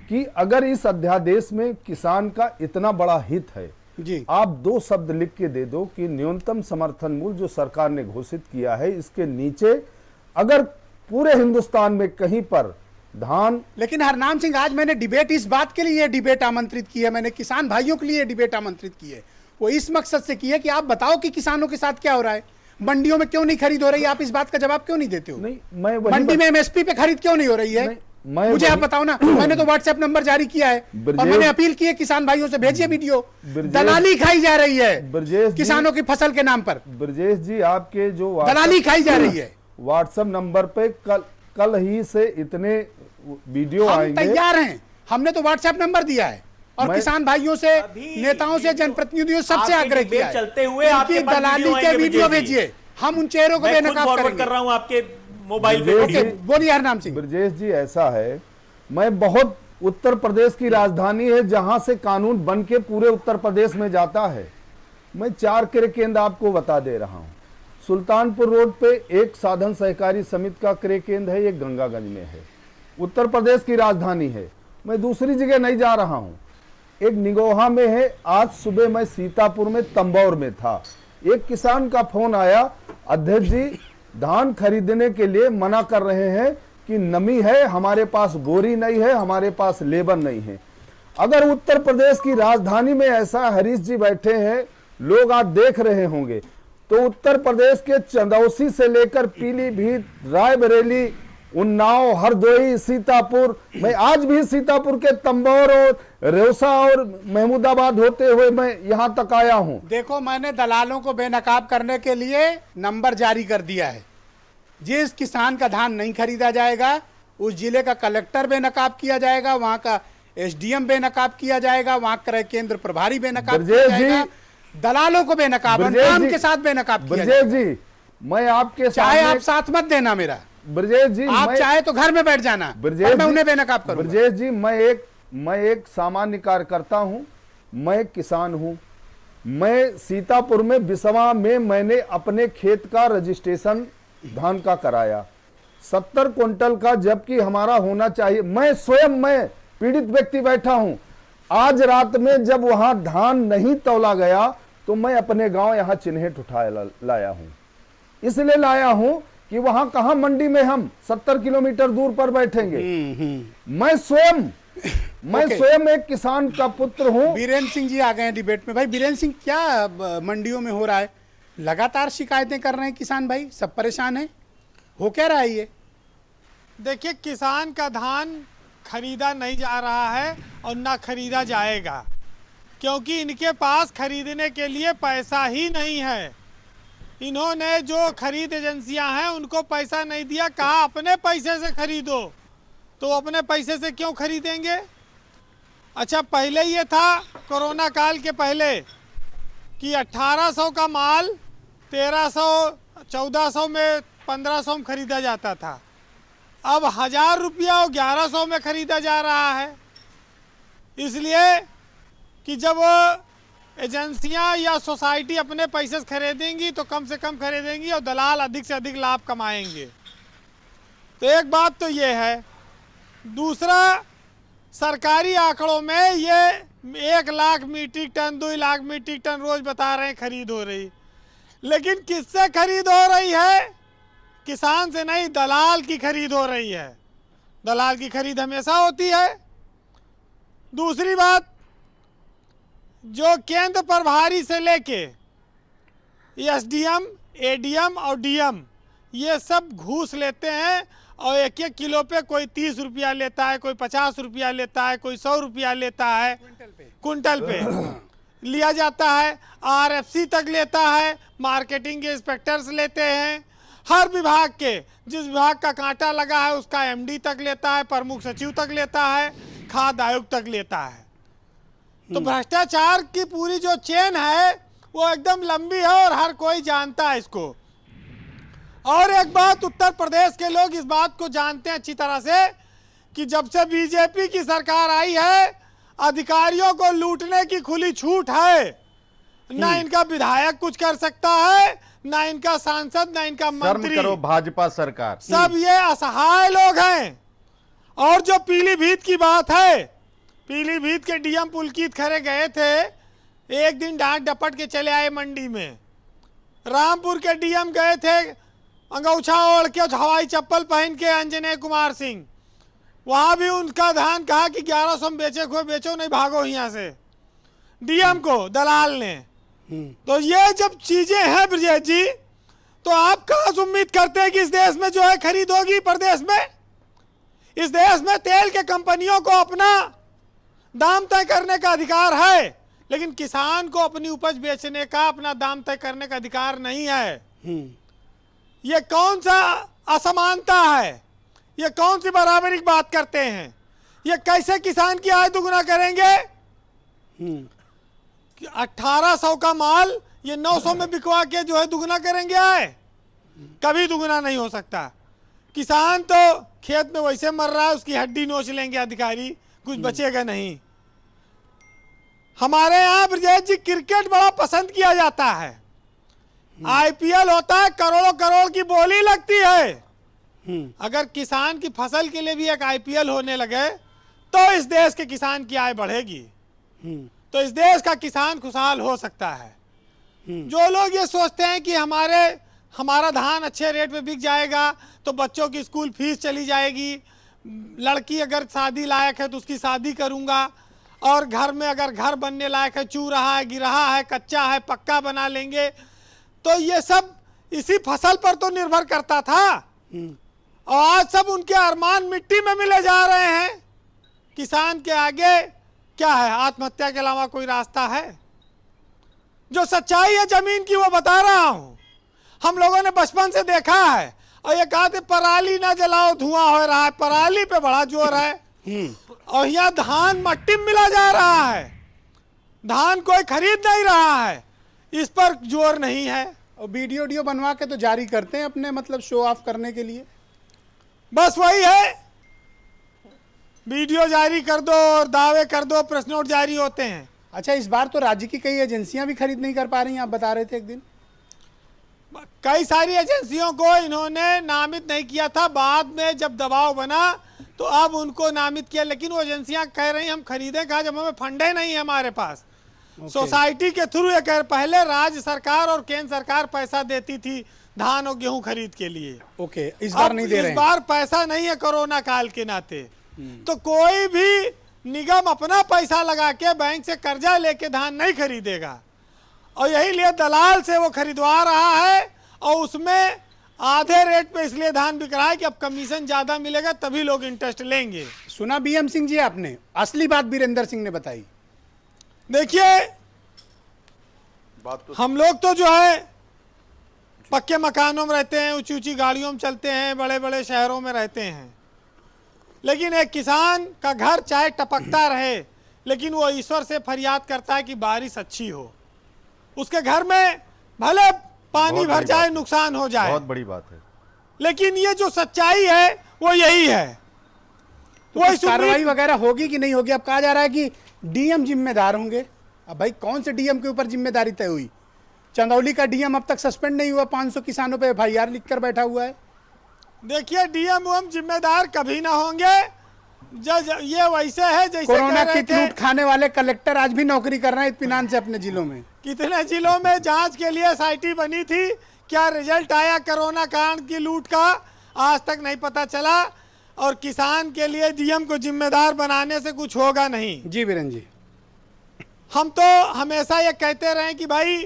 कि अगर इस अध्यादेश में किसान का इतना बड़ा हित है जी, आप 2 शब्द लिख के दे दो कि न्यूनतम समर्थन मूल्य जो सरकार ने घोषित किया है इसके नीचे अगर पूरे हिंदुस्तान में कहीं पर धान। लेकिन हरनाम सिंह, आज मैंने डिबेट इस बात के लिए डिबेट आमंत्रित की है, मैंने किसान भाइयों के लिए डिबेट आमंत्रित की है। वो इस मकसद से की है कि आप बताओ कि किसानों के साथ क्या हो रहा है, मंडियों में क्यों नहीं खरीद हो रही, आप इस बात का जवाब क्यों नहीं देते हो? नहीं, मैं मंडी में एमएसपी पे खरीद क्यों नहीं हो रही है? मुझे आप बताओ ना। मैंने तो व्हाट्सएप नंबर जारी किया है और मैंने अपील की है किसान भाइयों से, भेजिए वीडियो। दलाली खाई जा रही है किसानों की फसल के नाम पर। ब्रजेश जी, आपके जो दलाली खाई जा रही है। व्हाट्सएप नंबर पे कल ही से इतने वीडियो आएंगे। तैयार हैं, हमने तो व्हाट्सएप नंबर दिया है और किसान भाइयों से, नेताओं से, जनप्रतिनिधियों सबसे आग्रह किया है चलते हुए कि दलाली के वीडियो भेजिए। हम उन चेहरों को मैं खुद बेनकाब फॉरवर्ड करेंगे। कर रहा हूं आपके मोबाइल पे। ब्रजेश ओके, बोलिए हरनाम सिंह। ब्रजेश जी ऐसा है, मैं बहुत उत्तर प्रदेश की राजधानी है जहां से कानून बन के पूरे उत्तर प्रदेश में जाता है। मैं 4 क्रय केंद्र आपको बता दे रहा हूं। सुल्तानपुर रोड पे एक साधन सहकारी समिति का क्रय केंद्र है, एक गंगागंज में है, उत्तर प्रदेश की राजधानी है। मैं दूसरी जगह नहीं जा रहा हूं, एक निगोहा में है। आज सुबह मैं सीतापुर में तंबौर में था, एक किसान का फोन आया, अध्यक्ष जी धान खरीदने के लिए मना कर रहे हैं कि नमी है, हमारे पास बोरी नहीं है, हमारे पास लेबर नहीं है। अगर उत्तर प्रदेश की राजधानी में ऐसा हरीश जी बैठे हैं, लोग आज देख रहे होंगे, तो उत्तर प्रदेश के चंदौसी से लेकर पीलीभीत, रायबरेली, उन्नाव, हरदोई, सीतापुर, मैं आज भी सीतापुर के तंबौर और रेवसा और महमूदाबाद होते हुए मैं यहां तक आया हूं। देखो, मैंने दलालों को बेनकाब करने के लिए नंबर जारी कर दिया है। जिस किसान का धान नहीं खरीदा जाएगा उस जिले का कलेक्टर बेनकाब किया जाएगा, वहां का एसडीएम बेनकाब किया जाएगा, वहां क्रय केंद्र प्रभारी बेनकाब किया जाएगा, दलालों को बेनकाब, नाम के साथ बेनकाब किया जाएगा। ब्रजेश जी, मैं आपके चाहे आप साथ मत देना मेरा, ब्रजेश जी, आप चाहे तो घर में बैठ जाना, पर मैं उन्हें बेनकाब करूंगा। ब्रजेश जी, मैं एक सामान्य कार्यकर्ता हूं, मैं एक किसान हूं। मैं सीतापुर में बिसवा में मैंने अपने खेत का रजिस्ट्रेशन धान का कराया, 70 क्विंटल का, जबकि हमारा होना चाहिए। मैं स्वयं मैं पीड़ित व्यक्ति बैठा हूं। आज रात में जब वहां धान नहीं तौला गया तो मैं अपने गांव यहां चिन्हित उठाया लाया हूं। इसलिए लाया हूं कि वहां कहां मंडी में हम 70 किलोमीटर दूर पर बैठेंगे। मैं स्वयं एक किसान का पुत्र हूं। बीरेन्द्र सिंह जी आ गए हैं डिबेट में। भाई बीरेन्द्र सिंह, क्या मंडियों में हो रहा है? लगातार शिकायतें कर रहे हैं किसान भाई, सब परेशान हैं, हो क्या रहा है ये? देखिए, किसान का धान खरीदा नहीं जा रहा है और ना खरीदा जाएगा, क्योंकि इनके पास खरीदने के लिए पैसा ही नहीं है। इन्होंने जो खरीद एजेंसियां हैं उनको पैसा नहीं दिया, कहा अपने पैसे से खरीदो, तो अपने पैसे से क्यों खरीदेंगे? अच्छा, पहले ये था कोरोना काल के पहले कि 1800 का माल 1300, 1400 में, 1500 में खरीदा जाता था। अब 1000 रुपया और 1100 में खरीदा जा रहा है, इसलिए कि जब एजेंसियां या सोसाइटी अपने पैसे से खरीदेंगी तो कम से कम खरीदेंगी और दलाल अधिक से अधिक लाभ कमाएंगे। तो एक बात तो ये है। दूसरा, सरकारी आंकड़ों में ये 1 lakh metric ton, 2 lakh metric ton रोज बता रहे हैं खरीद हो रही, लेकिन किससे खरीद हो रही है? किसान से नहीं, दलाल की खरीद हो रही है। दलाल की खरीद हमेशा होती है। दूसरी बात, जो केंद्र प्रभारी से लेके एसडीएम, एडीएम और डीएम, ये सब घूस लेते हैं और 1-1 किलो पे कोई 30 रुपया लेता है, कोई 50 रुपया लेता है, कोई 100 रुपया लेता है, कुंटल पे लिया जाता है। आरएफसी तक लेता है, मार्केटिंग के इंस्पेक्टर्स लेते हैं, हर विभाग के, जिस विभाग का कांटा लगा है उसका एमडी तक लेता है, प्रमुख सचिव तक लेता है, खाद्य आयुक्त तक लेता है। तो भ्रष्टाचार की पूरी जो चेन है वो एकदम लंबी है और हर कोई जानता है इसको। और एक बात, उत्तर प्रदेश के लोग इस बात को जानते हैं अच्छी तरह से कि जब से बीजेपी की सरकार आई है, अधिकारियों को लूटने की खुली छूट है। ना इनका विधायक कुछ कर सकता है, ना इनका सांसद, ना इनका मंत्री। करो भाजपा सरकार, सब ये असहाय लोग हैं। और जो पीलीभीत की बात है, पीलीभीत के डीएम पुलकित खरे गए थे, एक दिन डांट डपट के चले आए मंडी में। रामपुर के डीएम गए थे अंगौछा ओढ़ के, हवाई चप्पल पहन के, अंजनेय कुमार सिंह, वहां भी उनका धान कहा कि 1100 में बेचे, को बेचो नहीं, भागो यहाँ से, डीएम को दलाल ने। तो ये जब चीजें हैं ब्रजेश जी, तो आप कहां से उम्मीद करते हैं कि इस देश में जो है खरीद होगी? प्रदेश में, इस देश में तेल के कंपनियों को अपना दाम तय करने का अधिकार है, लेकिन किसान को अपनी उपज बेचने का, अपना दाम तय करने का अधिकार नहीं है। ये कौन सा असमानता है? ये कौन सी बराबरी की बात करते हैं? ये कैसे किसान की आय दुगुना करेंगे? 1800 का माल ये 900 में बिकवा के जो है दुगुना करेंगे आय? कभी दुगना नहीं हो सकता। किसान तो खेत में वैसे मर रहा है, उसकी हड्डी नोच लेंगे अधिकारी, कुछ बचेगा नहीं। हमारे यहाँ ब्रजेश जी क्रिकेट बड़ा पसंद किया जाता है, आईपीएल होता है, करोड़ों करोड़ की बोली लगती है। अगर किसान की फसल के लिए भी एक आईपीएल होने लगे तो इस देश के किसान की आय बढ़ेगी, तो इस देश का किसान खुशहाल हो सकता है। जो लोग ये सोचते हैं कि हमारा धान अच्छे रेट पे बिक जाएगा तो बच्चों की स्कूल फीस चली जाएगी, लड़की अगर शादी लायक है तो उसकी शादी करूंगा, और घर में अगर घर बनने लायक है, चू रहा है, गिरहा है, कच्चा है, पक्का बना लेंगे, तो ये सब इसी फसल पर तो निर्भर करता था। और आज सब उनके अरमान मिट्टी में मिले जा रहे हैं। किसान के आगे क्या है? आत्महत्या के अलावा कोई रास्ता है? जो सच्चाई है जमीन की वो बता रहा हूं। हम लोगों ने बचपन से देखा है, और ये कहते पराली ना जलाओ धुआं हो रहा है, पराली पे बड़ा जोर है। और यहाँ धान मट्टी में मिला जा रहा है, धान कोई खरीद नहीं रहा है, इस पर जोर नहीं है। और वीडियो बनवा के तो जारी करते हैं अपने मतलब शो ऑफ करने के लिए। बस वही है, वीडियो जारी कर दो और दावे कर दो, प्रेस नोट जारी होते हैं। अच्छा, इस बार तो राज्य की कई एजेंसियां भी खरीद नहीं कर पा रही हैं, आप बता रहे थे एक दिन। कई सारी एजेंसियों को इन्होंने नामित नहीं किया था, बाद में जब दबाव बना तो अब उनको नामित किया, लेकिन वो एजेंसियां कह रही हम खरीदें कहा जब हमें फंडे नहीं है हमारे पास। सोसाइटी के थ्रू ये कह, पहले राज्य सरकार और केंद्र सरकार पैसा देती थी धान और गेहूं खरीद के लिए। ओके, इस बार नहीं दे रहे हैं। इस बार पैसा नहीं है कोरोना काल के नाते, तो कोई भी निगम अपना पैसा लगा के बैंक से कर्जा लेके धान नहीं खरीदेगा, और यही लिए दलाल से वो खरीदवा रहा है, और उसमें आधे रेट पे इसलिए धान बिक रहा है कि अब कमीशन ज्यादा मिलेगा तभी लोग इंटरेस्ट लेंगे। सुना बीएम सिंह जी आपने, असली बात वीरेंद्र सिंह ने बताई। देखिए, हम लोग तो जो है पक्के मकानों में रहते हैं, ऊंची ऊंची गाड़ियों में चलते हैं, बड़े बड़े शहरों में रहते हैं, लेकिन एक किसान का घर चाहे टपकता रहे, लेकिन वो ईश्वर से फरियाद करता है कि बारिश अच्छी हो। उसके घर में भले पानी भर जाए, नुकसान हो जाए, बहुत बड़ी बात है, लेकिन ये जो सच्चाई है वो यही है। तो कार्रवाई वगैरह होगी कि नहीं होगी? अब कहा जा रहा है कि डीएम जिम्मेदार होंगे। अब भाई कौन से डीएम के ऊपर जिम्मेदारी तय हुई? चंदौली का डीएम अब तक सस्पेंड नहीं हुआ, 500 किसानों पे एफआईआर लिखकर बैठा हुआ है। देखिए, डीएम हम जिम्मेदार कभी ना होंगे। ये वैसे है जैसे कोरोना किट लूट खाने वाले कलेक्टर आज भी नौकरी कर रहे हैं इत्मीनान से अपने जिलों में। कितने जिलों में जांच के लिए एसआईटी बनी थी, क्या रिजल्ट आया कोरोना कांड की लूट का? आज तक नहीं पता चला। और किसान के लिए डीएम को जिम्मेदार बनाने से कुछ होगा नहीं। जी वीरेंद्र जी, हम तो हमेशा ये कहते रहे कि भाई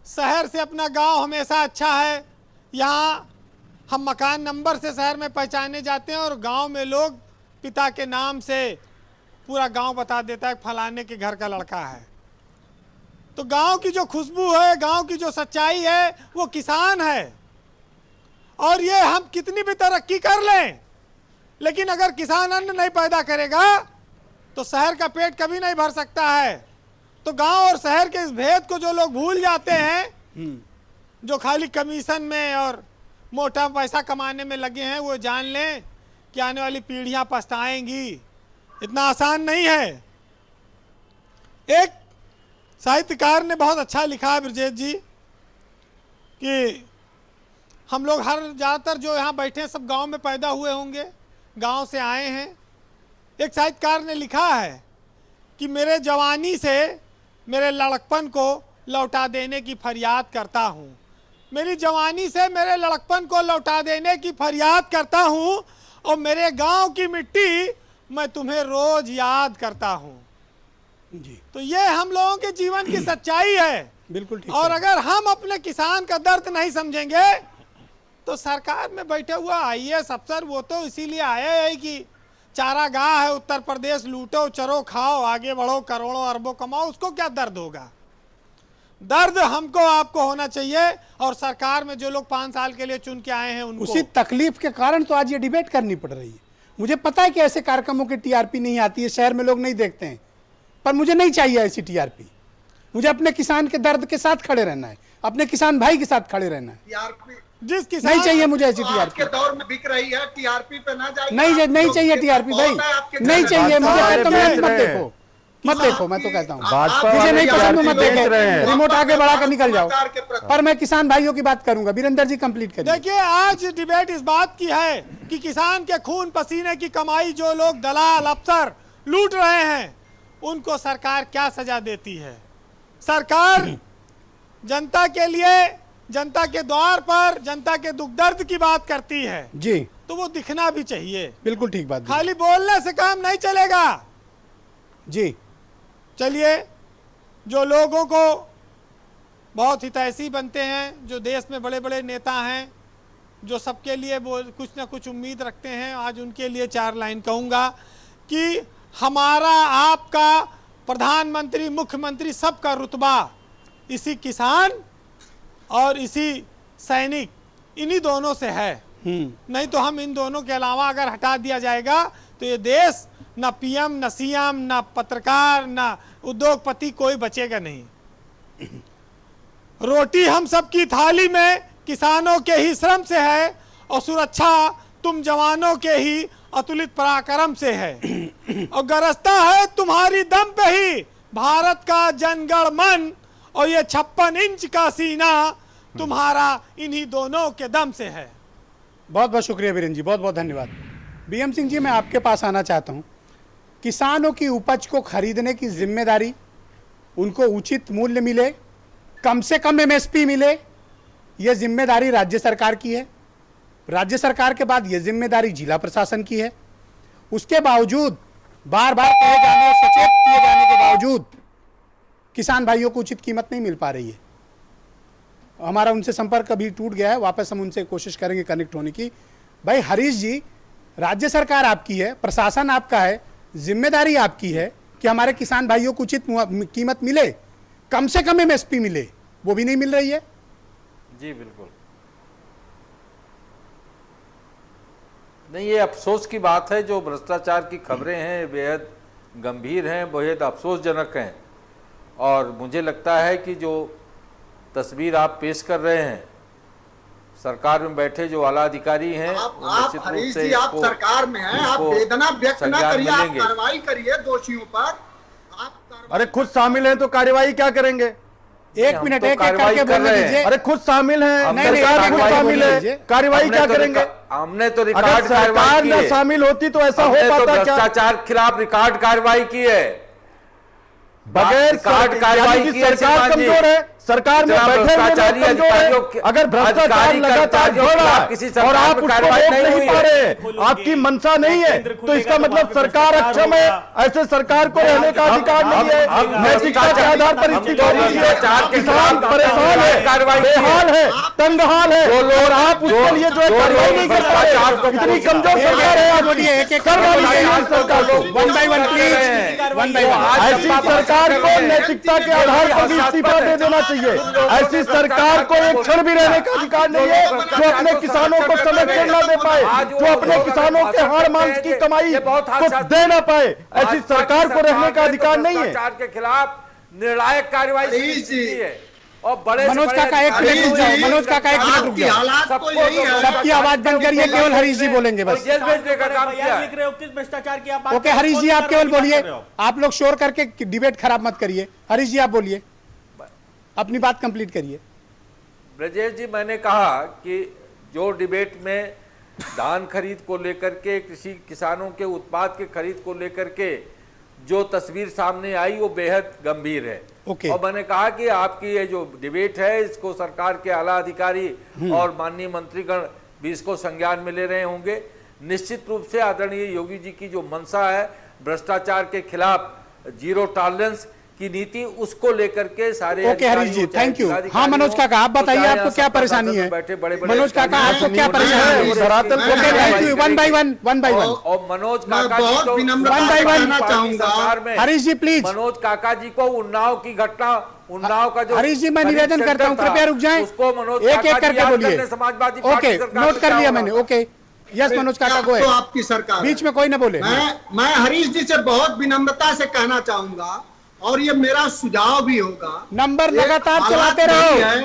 शहर से अपना गांव हमेशा अच्छा है। यहाँ हम मकान नंबर से शहर में पहचाने जाते हैं, और गांव में लोग पिता के नाम से पूरा गांव बता देता है फलाने के घर का लड़का है। तो गांव की जो खुशबू है, गांव की जो सच्चाई है, वो किसान है। और ये हम कितनी भी तरक्की कर लें, लेकिन अगर किसान अन्न नहीं पैदा करेगा तो शहर का पेट कभी नहीं भर सकता है। तो गांव और शहर के इस भेद को जो लोग भूल जाते हैं, जो खाली कमीशन में और मोटा पैसा कमाने में लगे हैं, वो जान लें कि आने वाली पीढ़ियां पछताएंगी। इतना आसान नहीं है। एक साहित्यकार ने बहुत अच्छा लिखा है ब्रजेश जी, कि हम लोग ज़्यादातर जो यहाँ बैठे हैं सब गांव में पैदा हुए होंगे, गांव से आए हैं। एक साहित्यकार ने लिखा है कि मेरे जवानी से मेरे लड़कपन को लौटा देने की फरियाद करता हूँ, मेरी जवानी से मेरे लड़कपन को लौटा देने की फरियाद करता हूँ, और मेरे गांव की मिट्टी मैं तुम्हें रोज याद करता हूँ। जी, तो ये हम लोगों के जीवन की सच्चाई है। बिल्कुल ठीक। और अगर हम अपने किसान का दर्द नहीं समझेंगे तो सरकार में बैठे हुआ आईएएस अफसर वो तो इसीलिए आए हैं कि चारागाह है उत्तर प्रदेश, लूटो चरो खाओ, आगे बढ़ो, करोड़ों अरबों कमाओ, उसको क्या दर्द होगा? दर्द हमको आपको होना चाहिए। और सरकार में जो लोग 5 साल के लिए चुन के आए हैं उनको उसी तकलीफ के कारण तो आज ये डिबेट करनी पड़ रही है। मुझे पता है कि ऐसे कार्यक्रमों की टीआरपी नहीं आती है, शहर में लोग नहीं देखते हैं, पर मुझे नहीं चाहिए ऐसी टीआरपी। मुझे अपने किसान के दर्द के साथ खड़े रहना है, अपने किसान भाई के साथ खड़े रहना है। जिस किसान नहीं चाहिए मुझे ऐसी तो आज टीआरपी, के दौर में बिक रही है, टीआरपी पे ना जाइए। नहीं चाहिए टीआरपी भाई, नहीं चाहिए मुझे, कहता हूं मत देखो, मत देखो, मैं तो कहता हूँ भाजपा मुझे वाले नहीं पसंद तो मत बेच देखे, रहे हैं। रिमोट आगे बढ़ा कर निकल जाओ। पर मैं किसान भाइयों की बात करूंगा। वीरेंद्र जी कंप्लीट करिए। देखिए, आज डिबेट इस बात की है कि किसान के खून पसीने की कमाई जो लोग दलाल अफसर लूट रहे हैं, उनको सरकार क्या सजा देती है। सरकार जनता के लिए, जनता के द्वार पर जनता के दुख दर्द की बात करती है जी, तो वो दिखना भी चाहिए। बिल्कुल ठीक बात। खाली बोलने से काम नहीं चलेगा। जी, चलिए, जो लोगों को बहुत हितैषी बनते हैं, जो देश में बड़े बड़े नेता हैं, जो सबके लिए वो कुछ ना कुछ उम्मीद रखते हैं, आज उनके लिए 4 लाइन कहूँगा कि हमारा आपका प्रधानमंत्री, मुख्यमंत्री, सबका रुतबा इसी किसान और इसी सैनिक, इन्हीं दोनों से है। नहीं तो हम इन दोनों के अलावा अगर हटा दिया जाएगा तो ये देश न पीएम, न सीएम, न पत्रकार, न उद्योगपति, कोई बचेगा नहीं। रोटी हम सबकी थाली में किसानों के ही श्रम से है, और सुरक्षा तुम जवानों के ही अतुलित पराक्रम से है, और गरजता है तुम्हारी दम पे ही भारत का जनगण मन, और ये 56 इंच का सीना तुम्हारा इन्हीं दोनों के दम से है। बहुत बहुत शुक्रिया वीरेंद्र जी, बहुत बहुत धन्यवाद। बीएम सिंह जी, मैं आपके पास आना चाहता हूँ। किसानों की उपज को खरीदने की जिम्मेदारी, उनको उचित मूल्य मिले, कम से कम एमएसपी मिले, यह जिम्मेदारी राज्य सरकार की है। राज्य सरकार के बाद यह जिम्मेदारी जिला प्रशासन की है। उसके बावजूद, बार बार कहे जाने, सचेत किए जाने के बावजूद किसान भाइयों को उचित कीमत नहीं मिल पा रही है। हमारा उनसे संपर्क अभी टूट गया है, वापस हम उनसे कोशिश करेंगे कनेक्ट होने की। भाई हरीश जी, राज्य सरकार आपकी है, प्रशासन आपका है, जिम्मेदारी आपकी है कि हमारे किसान भाइयों को उचित कीमत मिले, कम से कम एमएसपी मिले, वो भी नहीं मिल रही है। जी बिल्कुल नहीं, ये अफसोस की बात है। जो भ्रष्टाचार की खबरें हैं बेहद गंभीर हैं, बेहद अफसोसजनक हैं, और मुझे लगता है कि जो तस्वीर आप पेश कर रहे हैं, सरकार में बैठे जो आला अधिकारी हैं, आप हरीश जी, आप सरकार में हैं, आप वेदना व्यक्त ना करिए, आप कार्रवाई करिए दोषियों पर। अरे खुद शामिल हैं तो कार्रवाई क्या करेंगे? एक मिनट, एक करके बोलने दीजिए। अरे खुद शामिल हैं, नहीं, सरकार खुद शामिल है, कार्रवाई क्या करेंगे? हमने तो अगर रिकॉर्ड सरकार कार्रवाई की न है, शामिल होती तो ऐसा हो हमने तो पाता क्या? भ्रष्टाचार खिलाफ रिकॉर्ड कार्रवाई की है, बगैर रिकॉर्ड कार्रवाई की है। सरकार कमजोर है, सरकार में बैठे हुए लोग कमजोर है। अगर भ्रष्टाचार लगातार बढ़ रहा है और आप उसको रोक नहीं पा रहे, आपकी मंशा नहीं है, तो इसका मतलब सरकार अक्षम है। ऐसे सरकार को रहने का अधिकार नहीं है। नैतिकता के आधार पर इस्तीफा दीजिए। किसान परेशान है, बेहाल है, तंग हाल है, और आप उसके लिए जो है कार्रवाई नहीं कर पा रहे। इतनी कमजोर सरकार है आपकी, सरकार को 1 by 1 प्लीज, 1 by 1। ऐसी सरकार को नैतिकता के आधार पर भी इस्तीफा दे देना चाहिए। ऐसी सरकार को एक क्षण भी रहने का अधिकार नहीं है जो अपने किसानों को संरक्षण न दे पाए, जो अपने किसानों के हाड़ मांस की कमाई को दे ना पाए। ऐसी सरकार को रहने का अधिकार नहीं है। भ्रष्टाचार के खिलाफ निर्णायक कार्रवाई की है, और बड़े मनोज काका एक मिनट रुक जाओ, मनोज काका एक मिनट रुक जाओ। हालात तो यही है। सबकी आवाज बंद करिए, केवल हरीश जी बोलेंगे बस। जेल भेजने का काम किया है। लिख रहे हो किस भ्रष्टाचार की आप बात ओके हरीश जी, आप केवल बोलिए, आप लोग शोर करके डिबेट खराब मत करिए। हरीश जी आप बोलिए, अपनी बात कंप्लीट करिए। ब्रजेश जी, मैंने कहा कि जो डिबेट में धान खरीद को लेकर के, कृषि किसानों के उत्पाद के खरीद को लेकर के जो तस्वीर सामने आई वो बेहद गंभीर है। और मैंने कहा कि आपकी ये जो डिबेट है इसको सरकार के आला अधिकारी और माननीय मंत्रीगण भी इसको संज्ञान में ले रहे होंगे। निश्चित रूप से आदरणीय योगी जी की जो मंशा है भ्रष्टाचार के खिलाफ जीरो टॉलरेंस की नीति, उसको लेकर के सारे okay Harish ji, thank you. हाँ मनोज काका, आप बताइए आपको क्या परेशानी है? मनोज काका आपको क्या परेशानी है? Thank you. 1 by 1, 1 by 1। और मनोज काका जी बहुत तो विनम्रता से कहना चाहूंगा, हरीश जी प्लीज। मनोज काका जी को उन्नाव की घटना, उन्नाव का जो हरीश जी मैं निवेदन करता हूँ, कृपया रुक जाएं, उसको मनोज एक एक करके बोलिए। समाजवादी ओके, नोट कर लिया मैंने। ओके यस मनोज काका को, तो आपकी सरकार बीच में कोई ना बोले। मैं हरीश जी से बहुत विनम्रता से कहना चाहूंगा, और ये मेरा सुझाव भी होगा, नंबर लगातार चलाते रहो।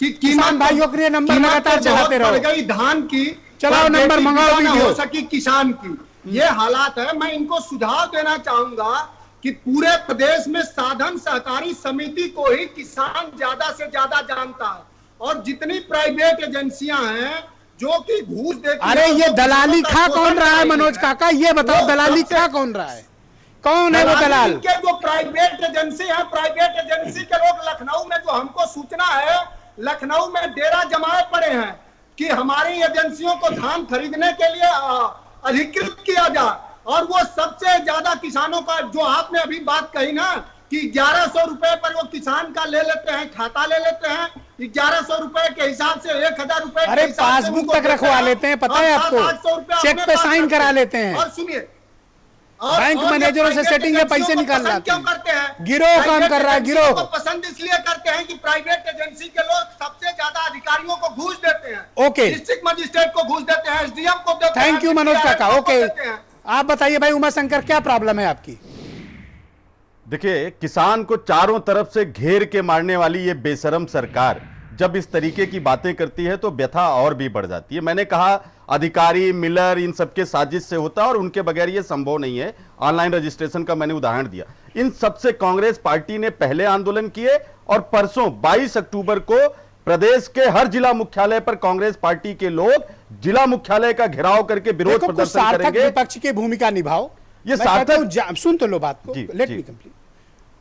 कि किसान भाइयों के लिए नंबर लगातार चढ़ाते रहो। बढ़ गई धान की, चलाओ नंबर, मंगाओ वीडियो। हो सकी किसान की, ये हालात है। मैं इनको सुझाव देना चाहूंगा कि पूरे प्रदेश में साधन सहकारी समिति को ही किसान ज्यादा से ज्यादा जानता है, और जितनी प्राइवेट एजेंसियां हैं जो कि घूस देती अरे हैं, ये वो दलाली किसानों खा का कौन शोषण रहा है? कर रही मनोज काका ये बताओ, वो दलाली सबसे- खा कौन रहा है? कौन है वो दलाल? के जो प्राइवेट एजेंसी है, प्राइवेट एजेंसी के लोग लखनऊ में, जो हमको सूचना है, लखनऊ में डेरा जमाए पड़े हैं कि हमारी एजेंसियों को धान खरीदने के लिए अधिकृत किया जाए, और वो सबसे ज्यादा किसानों का, जो आपने अभी बात कही ना कि 1100 रुपए पर वो किसान का ले लेते हैं, खाता ले लेते हैं 1100 रुपए के हिसाब से, 1000 रुपए अरे पासबुक तक रखवा लेते हैं, पता है आपको? चेक पे साइन करा लेते हैं। और सुनिए, बैंक मैनेजरों से सेटिंग में पैसे निकाल लाते क्यों हैं। करते हैं? गिरोह काम कर रहा है, गिरोह। को पसंद इसलिए करते हैं कि प्राइवेट एजेंसी के लोग सबसे ज्यादा अधिकारियों को घूस देते हैं। ओके। डिस्ट्रिक्ट मजिस्ट्रेट को घूस देते हैं, एसडीएम को देते हैं। थैंक यू मनोज काका। को ओके, देते हैं। आप बताइए भाई उमा शंकर, क्या प्रॉब्लम है आपकी? देखिए, किसान को चारों तरफ से घेर के मारने वाली ये बेशरम सरकार जब इस तरीके की बातें करती है तो व्यथा और भी बढ़ जाती है। मैंने कहा अधिकारी, मिलर, इन सबके साजिश से होता है और उनके बगैर ये संभव नहीं है। ऑनलाइन रजिस्ट्रेशन का मैंने उदाहरण दिया। इन सबसे कांग्रेस पार्टी ने पहले आंदोलन किए और परसों 22 अक्टूबर को प्रदेश के हर जिला मुख्यालय पर कांग्रेस पार्टी के लोग जिला मुख्यालय का घेराव करके विरोध देखो, कुछ प्रदर्शन सार्थक करेंगे। विपक्ष की भूमिका निभाओ। ये मैं कहता हूं, सार्थक सुन तो लो बात को, जी, लेट जी। मी कंप्लीट।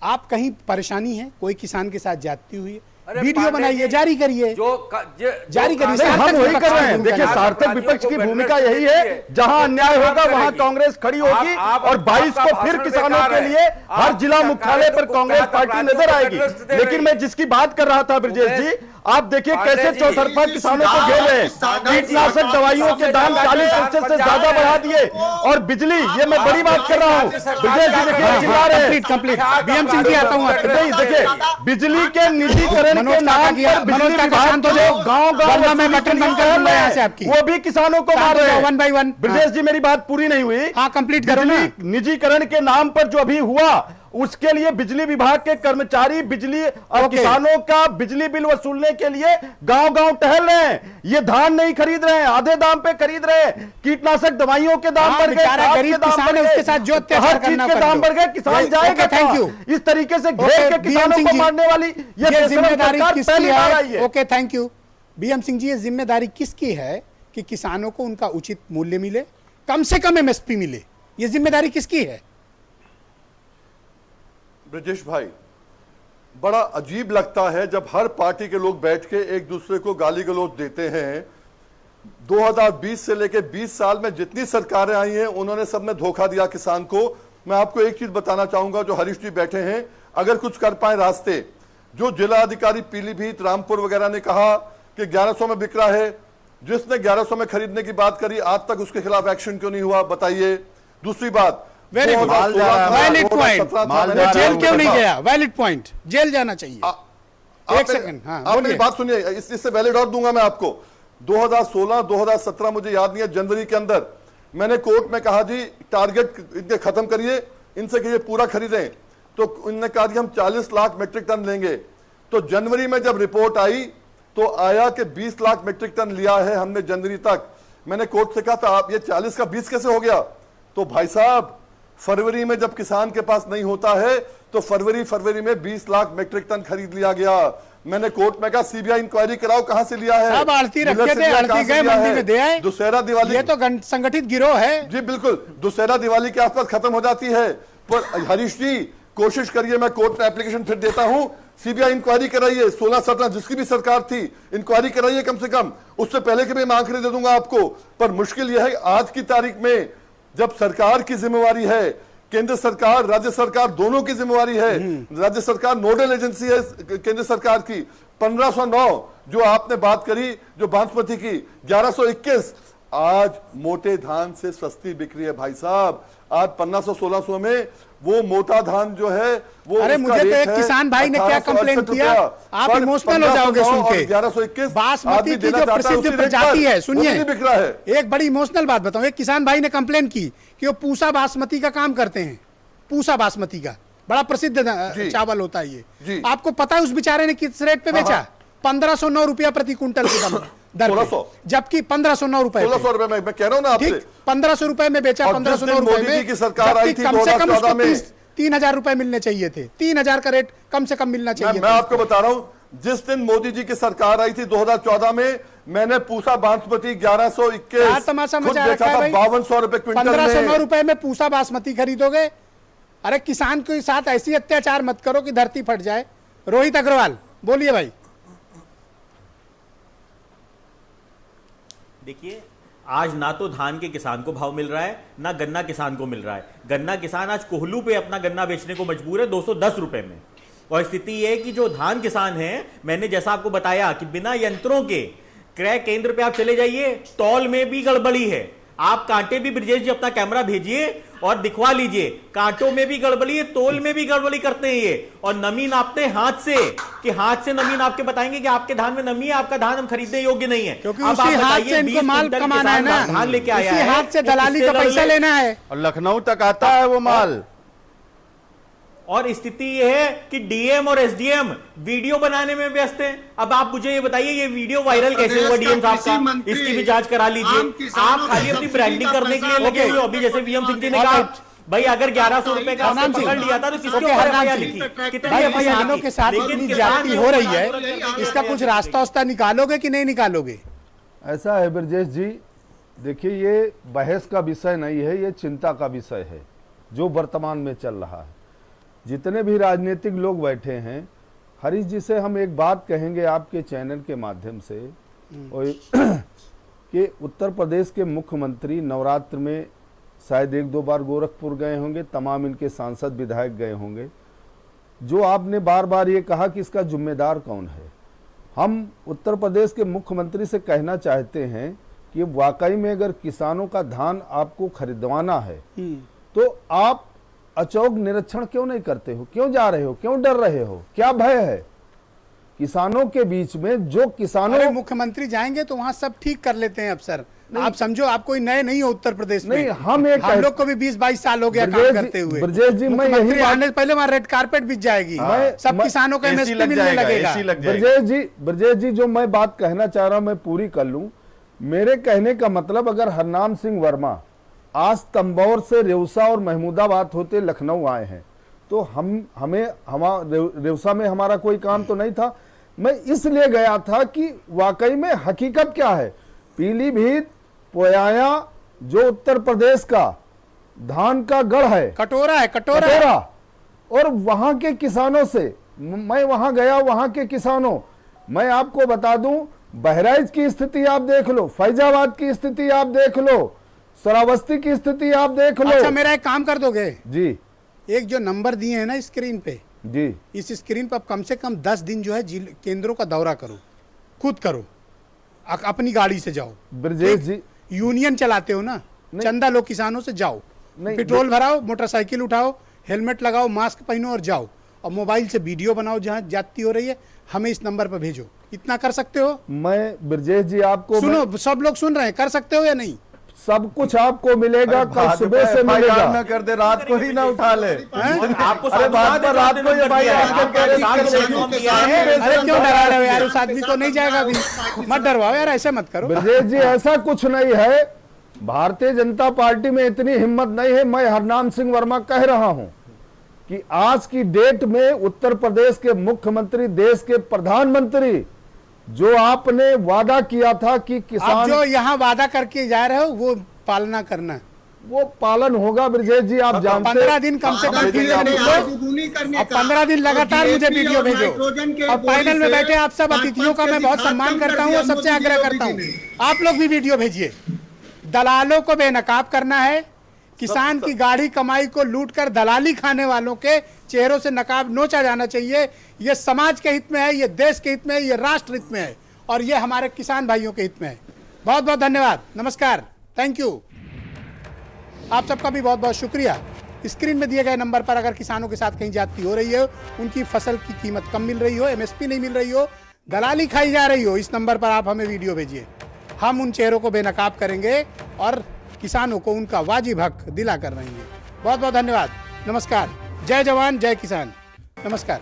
आप कहीं परेशानी है, कोई किसान के साथ जाती हुई है, अरे वीडियो पांडे बनाइए, जी, जारी करिए। नहीं, जारी करिए। हम सार्थक वही विपक्ष कर रहे की हैं। भूमिका देखिए, निभाओ। सार्थक विपक्ष की भूमिका यही है, जहां अन्याय होगा वहां कांग्रेस खड़ी होगी और 22 को फिर किसानों के लिए हर जिला मुख्यालय पर कांग्रेस पार्टी नजर आएगी। लेकिन मैं जिसकी बात कर रहा था ब्रजेश जी, आप देखिए कैसे चौतरफा किसानों को घेर रहे हैं। कीटनाशक दवाइयों के दाम 40% से ज्यादा बढ़ा दिए, और बिजली, ये मैं बड़ी बात कर रहा हूं। ब्रजेश जी देखिए चिल्ला रहे हैं। कंप्लीट बीएम सिंह जी, आता हूं आपके नहीं, देखिए बिजली के निजीकरण के मनोज नाम काका की- पर मनोज बिजली काका विभाग शांत हो को जाओ। गांव-गांव वरना मैं वसूली बटन बंद कर कर दूंगा रहे यहाँ से हैं। आपकी। वो भी किसानों को शांत मार हो रहे जाओ, हैं। one by one। ब्रजेश जी मेरी बात पूरी नहीं हुई। हाँ, कंप्लीट करो ना। बिजली निजीकरण के नाम पर जो अभी हुआ, उसके लिए बिजली विभाग के कर्मचारी बिजली और ओके। किसानों का बिजली बिल वसूलने के लिए गांव-गांव टहल रहे हैं। ये धान नहीं खरीद रहे हैं, आधे दाम पे खरीद रहे हैं। कीटनाशक दवाइयों के दाम हाँ, बढ़ गए, बेचारा खाद के गरीब दाम किसान बढ़ है, गए, उसके साथ जो अत्याचार हर चीज करना के कर दाम दो। बढ़ गए। किसान ओके, जाएगा थैंक कहाँ? यू। इस तरीके से घेर ओके, के बीएम किसानों सिंह को जी, मारने वाली ये ये बेशरम जिम्मेदारी सरकार किसकी पहली बार आई है? है। Okay, thank you B M Singh. Ji जिम्मेदारी किसकी है कि किसानों को उनका उचित मूल्य मिले, कम से कम एमएसपी मिले? ये जिम्मेदारी किसकी है? ब्रजेश भाई, बड़ा अजीब लगता है जब हर पार्टी के लोग बैठ के एक दूसरे को गाली गलौज देते हैं। 2020 से लेकर 20 साल में जितनी सरकारें आई हैं, उन्होंने सब में धोखा दिया किसान को। मैं आपको एक चीज बताना चाहूंगा, जो हरीश जी बैठे हैं, अगर कुछ कर पाए रास्ते, जो जिला अधिकारी पीलीभीत, रामपुर वगैरह ने कहा कि 1100 में बिक रहा है, जिसने 1100 में खरीदने की बात करी, आज तक उसके खिलाफ एक्शन क्यों नहीं हुआ, बताइए। दूसरी बात, वेरी गुड, 2016 था, वैलिड 2017 था, पॉइंट। मैंने जेल क्यों नहीं देखा। गया? वैलिड पॉइंट, जेल जाना चाहिए। एक सेकंड, हाँ, आप मेरी बोलिए। बात सुनिए, इससे वैलिड और दूंगा मैं आपको। 2016 2017 मुझे याद नहीं है, जनवरी के अंदर मैंने कोर्ट में कहा जी टारगेट इनके खत्म करिए, इनसे कि ये पूरा खरीदें। तो इन्होंने कहा कि हम 40 लाख मीट्रिक टन लेंगे। तो जनवरी में जब रिपोर्ट आई तो आया कि 20 लाख मीट्रिक टन लिया है हमने जनवरी तक। मैंने कोर्ट से कहा था आप ये 40 का 20 कैसे हो गया? तो भाई साहब, फरवरी में जब किसान के पास नहीं होता है तो फरवरी में 20 लाख मीट्रिक टन खरीद लिया गया। मैंने कोर्ट में कहा सीबीआई इंक्वायरी कराओ, कहां से लिया है? सब आड़ती मिलर रखे से थे, लिया, आड़ती कहां से गए, लिया मंडी है? में दे आए। दुशहरा दिवाली, ये तो संगठित गिरोह है। जी बिल्कुल, दुशहरा दिवाली के आसपास खत्म हो जाती है। पर हरीश जी कोशिश करिए, मैं कोर्ट में एप्लीकेशन फिर देता हूं, सीबीआई इंक्वायरी कराइए। 16-17 जिसकी भी सरकार थी, इंक्वायरी कराइए कम से कम। उससे पहले के भी मैं आंकड़े दे दूंगा आपको। पर मुश्किल यह है आज की तारीख में, जब सरकार की जिम्मेवारी है, केंद्र सरकार राज्य सरकार दोनों की जिम्मेवारी है, राज्य सरकार नोडल एजेंसी है केंद्र सरकार की। 1509 जो आपने बात करी, जो बासमती की 1121, आज मोटे धान से सस्ती बिक्री है भाई साहब। आज 1500-1600 में वो मोटा धान जो है वो, अरे मुझे तो एक किसान भाई ने क्या कंप्लेन किया, आप इमोशनल हो जाओगे सुन के। 1121 बासमती की जो प्रसिद्ध प्रजाति है, सुनिए, बिक रहा है। एक बड़ी इमोशनल बात बताऊं। एक किसान भाई ने कंप्लेन की कि वो पूसा बासमती का काम करते हैं। पूसा बासमती का बड़ा प्रसिद्ध चावल होता है ये। आपको पता है उस बेचारे ने किस रेट पे बेचा? 1509 रुपया प्रति क्विंटल की दर 1600 जबकि 1509 रुपए 1600 रुपए में मैं कह रहा हूं ना आपसे। ठीक, 1500 रुपए में बेचा, और 1509 रुपए मोदी जी में, की सरकार आई जबकि थी कम से कम 2014 उसको में 3000 रुपए मिलने चाहिए थे। 3000 का रेट कम से कम मिलना चाहिए मैं था। आपको बता रहा हूं, जिस दिन मोदी जी की सरकार आई थी 2014 में, मैंने पूसा बासमती 1121 क्या तमाशा खुद मचा बेचा रखा है था भाई? 5200 रुपए क्विंटल 1509 में। रुपए में पूसा बासमती खरीदोगे? अरे किसान के साथ ऐसी अत्याचार मत करो कि धरती फट जाए। रोहित अग्रवाल बोलिए भाई। देखिए, आज ना तो धान के किसान को भाव मिल रहा है, ना गन्ना किसान को मिल रहा है। गन्ना किसान आज कोहलू पे अपना गन्ना बेचने को मजबूर है 210 रुपए में। और स्थिति यह है कि जो धान किसान है, मैंने जैसा आपको बताया कि बिना यंत्रों के क्रय केंद्र पे आप चले जाइए, तौल में भी गड़बड़ी है। आप कांटे भी, ब्रजेश जी अपना कैमरा भेजिए और दिखवा लीजिए, कांटों में भी गड़बड़ी है, तोल में भी गड़बड़ी करते हैं ये। और नमी नापते हैं हाथ से, कि हाथ से नमी नाप के बताएंगे कि आपके धान में नमी है, आपका धान हम खरीदने योग्य नहीं है। क्योंकि अब उसी आप हाथ बताइए, से इनको 20 माल क्विंटल कमाना है किसान ना, धान लेके आया उसी है, हाथ से दलाली का पैसा लेना है और लखनऊ तक आता है वो माल। और स्थिति ये है कि डीएम और एसडीएम वीडियो बनाने में व्यस्त हैं। अब आप मुझे ये बताइए, ये वीडियो वायरल कैसे हुआ डीएम साहब का, इसकी भी जांच करा लीजिए। आप खाली अपनी ब्रांडिंग करने के लिए लगे हुए। अभी जैसे वीएम सिंह जी ने कहा, भाई अगर 1100 रुपए का आपने पकड़ लिया था तो किसके ऊपर एफआईआर लिखी, कितनी भाई एफआईआर किसानों लिखी? के साथ लेकिन इतनी किसान ज्यादती जो हो रही है, आंदोलन इसका कुछ रास्ता वास्ता निकालोगे कि नहीं निकालोगे? ऐसा है ब्रजेश जी, देखिए ये बहस का विषय नहीं है, ये चिंता का विषय है जो वर्तमान में चल रहा है। जितने भी राजनीतिक लोग बैठे हैं, हरीश जी से हम एक बात कहेंगे आपके चैनल के माध्यम से, और कि उत्तर प्रदेश के मुख्यमंत्री नवरात्र में शायद 1-2 बार गोरखपुर गए होंगे, तमाम इनके सांसद विधायक गए होंगे। जो आपने बार बार ये कहा कि इसका जिम्मेदार कौन है, हम उत्तर प्रदेश के मुख्यमंत्री से कहना चाहते हैं कि वाकई में अगर किसानों का धान आपको खरीदवाना है तो आप अचौक निरीक्षण क्यों नहीं करते हो? क्यों जा रहे हो? क्यों डर रहे हो? क्या भय है किसानों के बीच में? जो किसानों, अरे मुख्यमंत्री जाएंगे तो वहां सब ठीक कर लेते हैं अफसर। आप समझो, आप कोई नए नहीं हो उत्तर प्रदेश में। नहीं, हम लोग को भी 20-22 साल हो गया काम करते हुए। ब्रजेश जी, मैं यही मुख्यमंत्री आने से पहले वहां रेड कारपेट बिछ जाएगी, सब किसानों को एमएसपी मिलने लगेगा। ब्रजेश जी जो मैं बात कहना चाह रहा हूं मैं पूरी कर लूं। मेरे कहने का मतलब, अगर हरनाम सिंह वर्मा आज तंबौर से रेउसा और महमूदाबाद होते लखनऊ आए हैं तो रेउसा में हमारा कोई काम तो नहीं था। मैं इसलिए गया था कि वाकई में हकीकत क्या है। पीलीभीत, पोयाया जो उत्तर प्रदेश का धान का गढ़ है, कटोरा है, कटोरा। और वहां के किसानों से मैं वहां गया, वहां के किसानों, मैं आपको बता दूं, बहराइच की स्थिति आप देख लो, फैजाबाद की स्थिति आप देख लो, श्रावस्ती की स्थिति आप देख लो। अच्छा, मेरा एक काम कर दोगे जी? एक जो नंबर दिए हैं ना स्क्रीन पे जी, इस स्क्रीन पर कम से कम 10 दिन जो है केंद्रों का दौरा करो, खुद करो, अपनी गाड़ी से जाओ। ब्रजेश जी, यूनियन चलाते हो ना, चंदा लो किसानों से, जाओ, पेट्रोल भराओ, मोटरसाइकिल उठाओ, हेलमेट लगाओ, मास्क पहनो और जाओ, और मोबाइल से वीडियो बनाओ, जहां जाती हो रही है हमें इस नंबर पर भेजो। इतना कर सकते हो? मैं ब्रजेश जी आपको सुनो, सब लोग सुन रहे हैं, कर सकते हो या नहीं? सब कुछ आपको मिलेगा, कल सुबह से मिलेगा। ना कर दे, रात को ही ना उठा ले। आपको अरे बात पर रात को ये भाई आजकल कह रहे हैं, अरे क्यों डरा रहे हो यार? उस आदमी तो नहीं जाएगा अभी, मत डरवाओ यार, ऐसे मत करो। ब्रजेश जी ऐसा कुछ नहीं है, भारतीय जनता पार्टी में इतनी हिम्मत नहीं है। मैं हरनाम सिंह वर्मा कह रहा हूं कि आज की डेट में उत्तर प्रदेश के मुख्यमंत्री, देश के प्रधानमंत्री, जो आपने वादा किया था कि किसान, जो यहाँ वादा करके जा रहे हो वो पालना करना, वो पालन होगा। ब्रजेश जी आप जानते, 15 दिन कम से कम 15 दिन लगातार मुझे वीडियो भेजो। और पैनल में बैठे आप सब अतिथियों का मैं बहुत सम्मान करता हूँ और सबसे आग्रह करता हूँ, आप लोग भी वीडियो भेजिए। दलालों को बेनकाब करना है, किसान की गाढ़ी कमाई को लूटकर दलाली खाने वालों के चेहरों से नकाब नोचा जाना चाहिए। ये समाज के हित में है, ये देश के हित में है, ये राष्ट्र हित में है, और ये हमारे किसान भाइयों के हित में है। बहुत बहुत धन्यवाद, नमस्कार, थैंक यू। आप सबका भी बहुत बहुत शुक्रिया। स्क्रीन में दिए गए नंबर पर अगर किसानों के साथ कहीं ज्यादती हो रही है, उनकी फसल की कीमत कम मिल रही हो, एमएसपी नहीं मिल रही हो, दलाली खाई जा रही हो, इस नंबर पर आप हमें वीडियो भेजिए। हम उन चेहरों को बेनकाब करेंगे और किसानों को उनका वाजिब हक दिला कर रहेंगे। बहुत बहुत धन्यवाद, नमस्कार, जय जवान जय किसान, नमस्कार।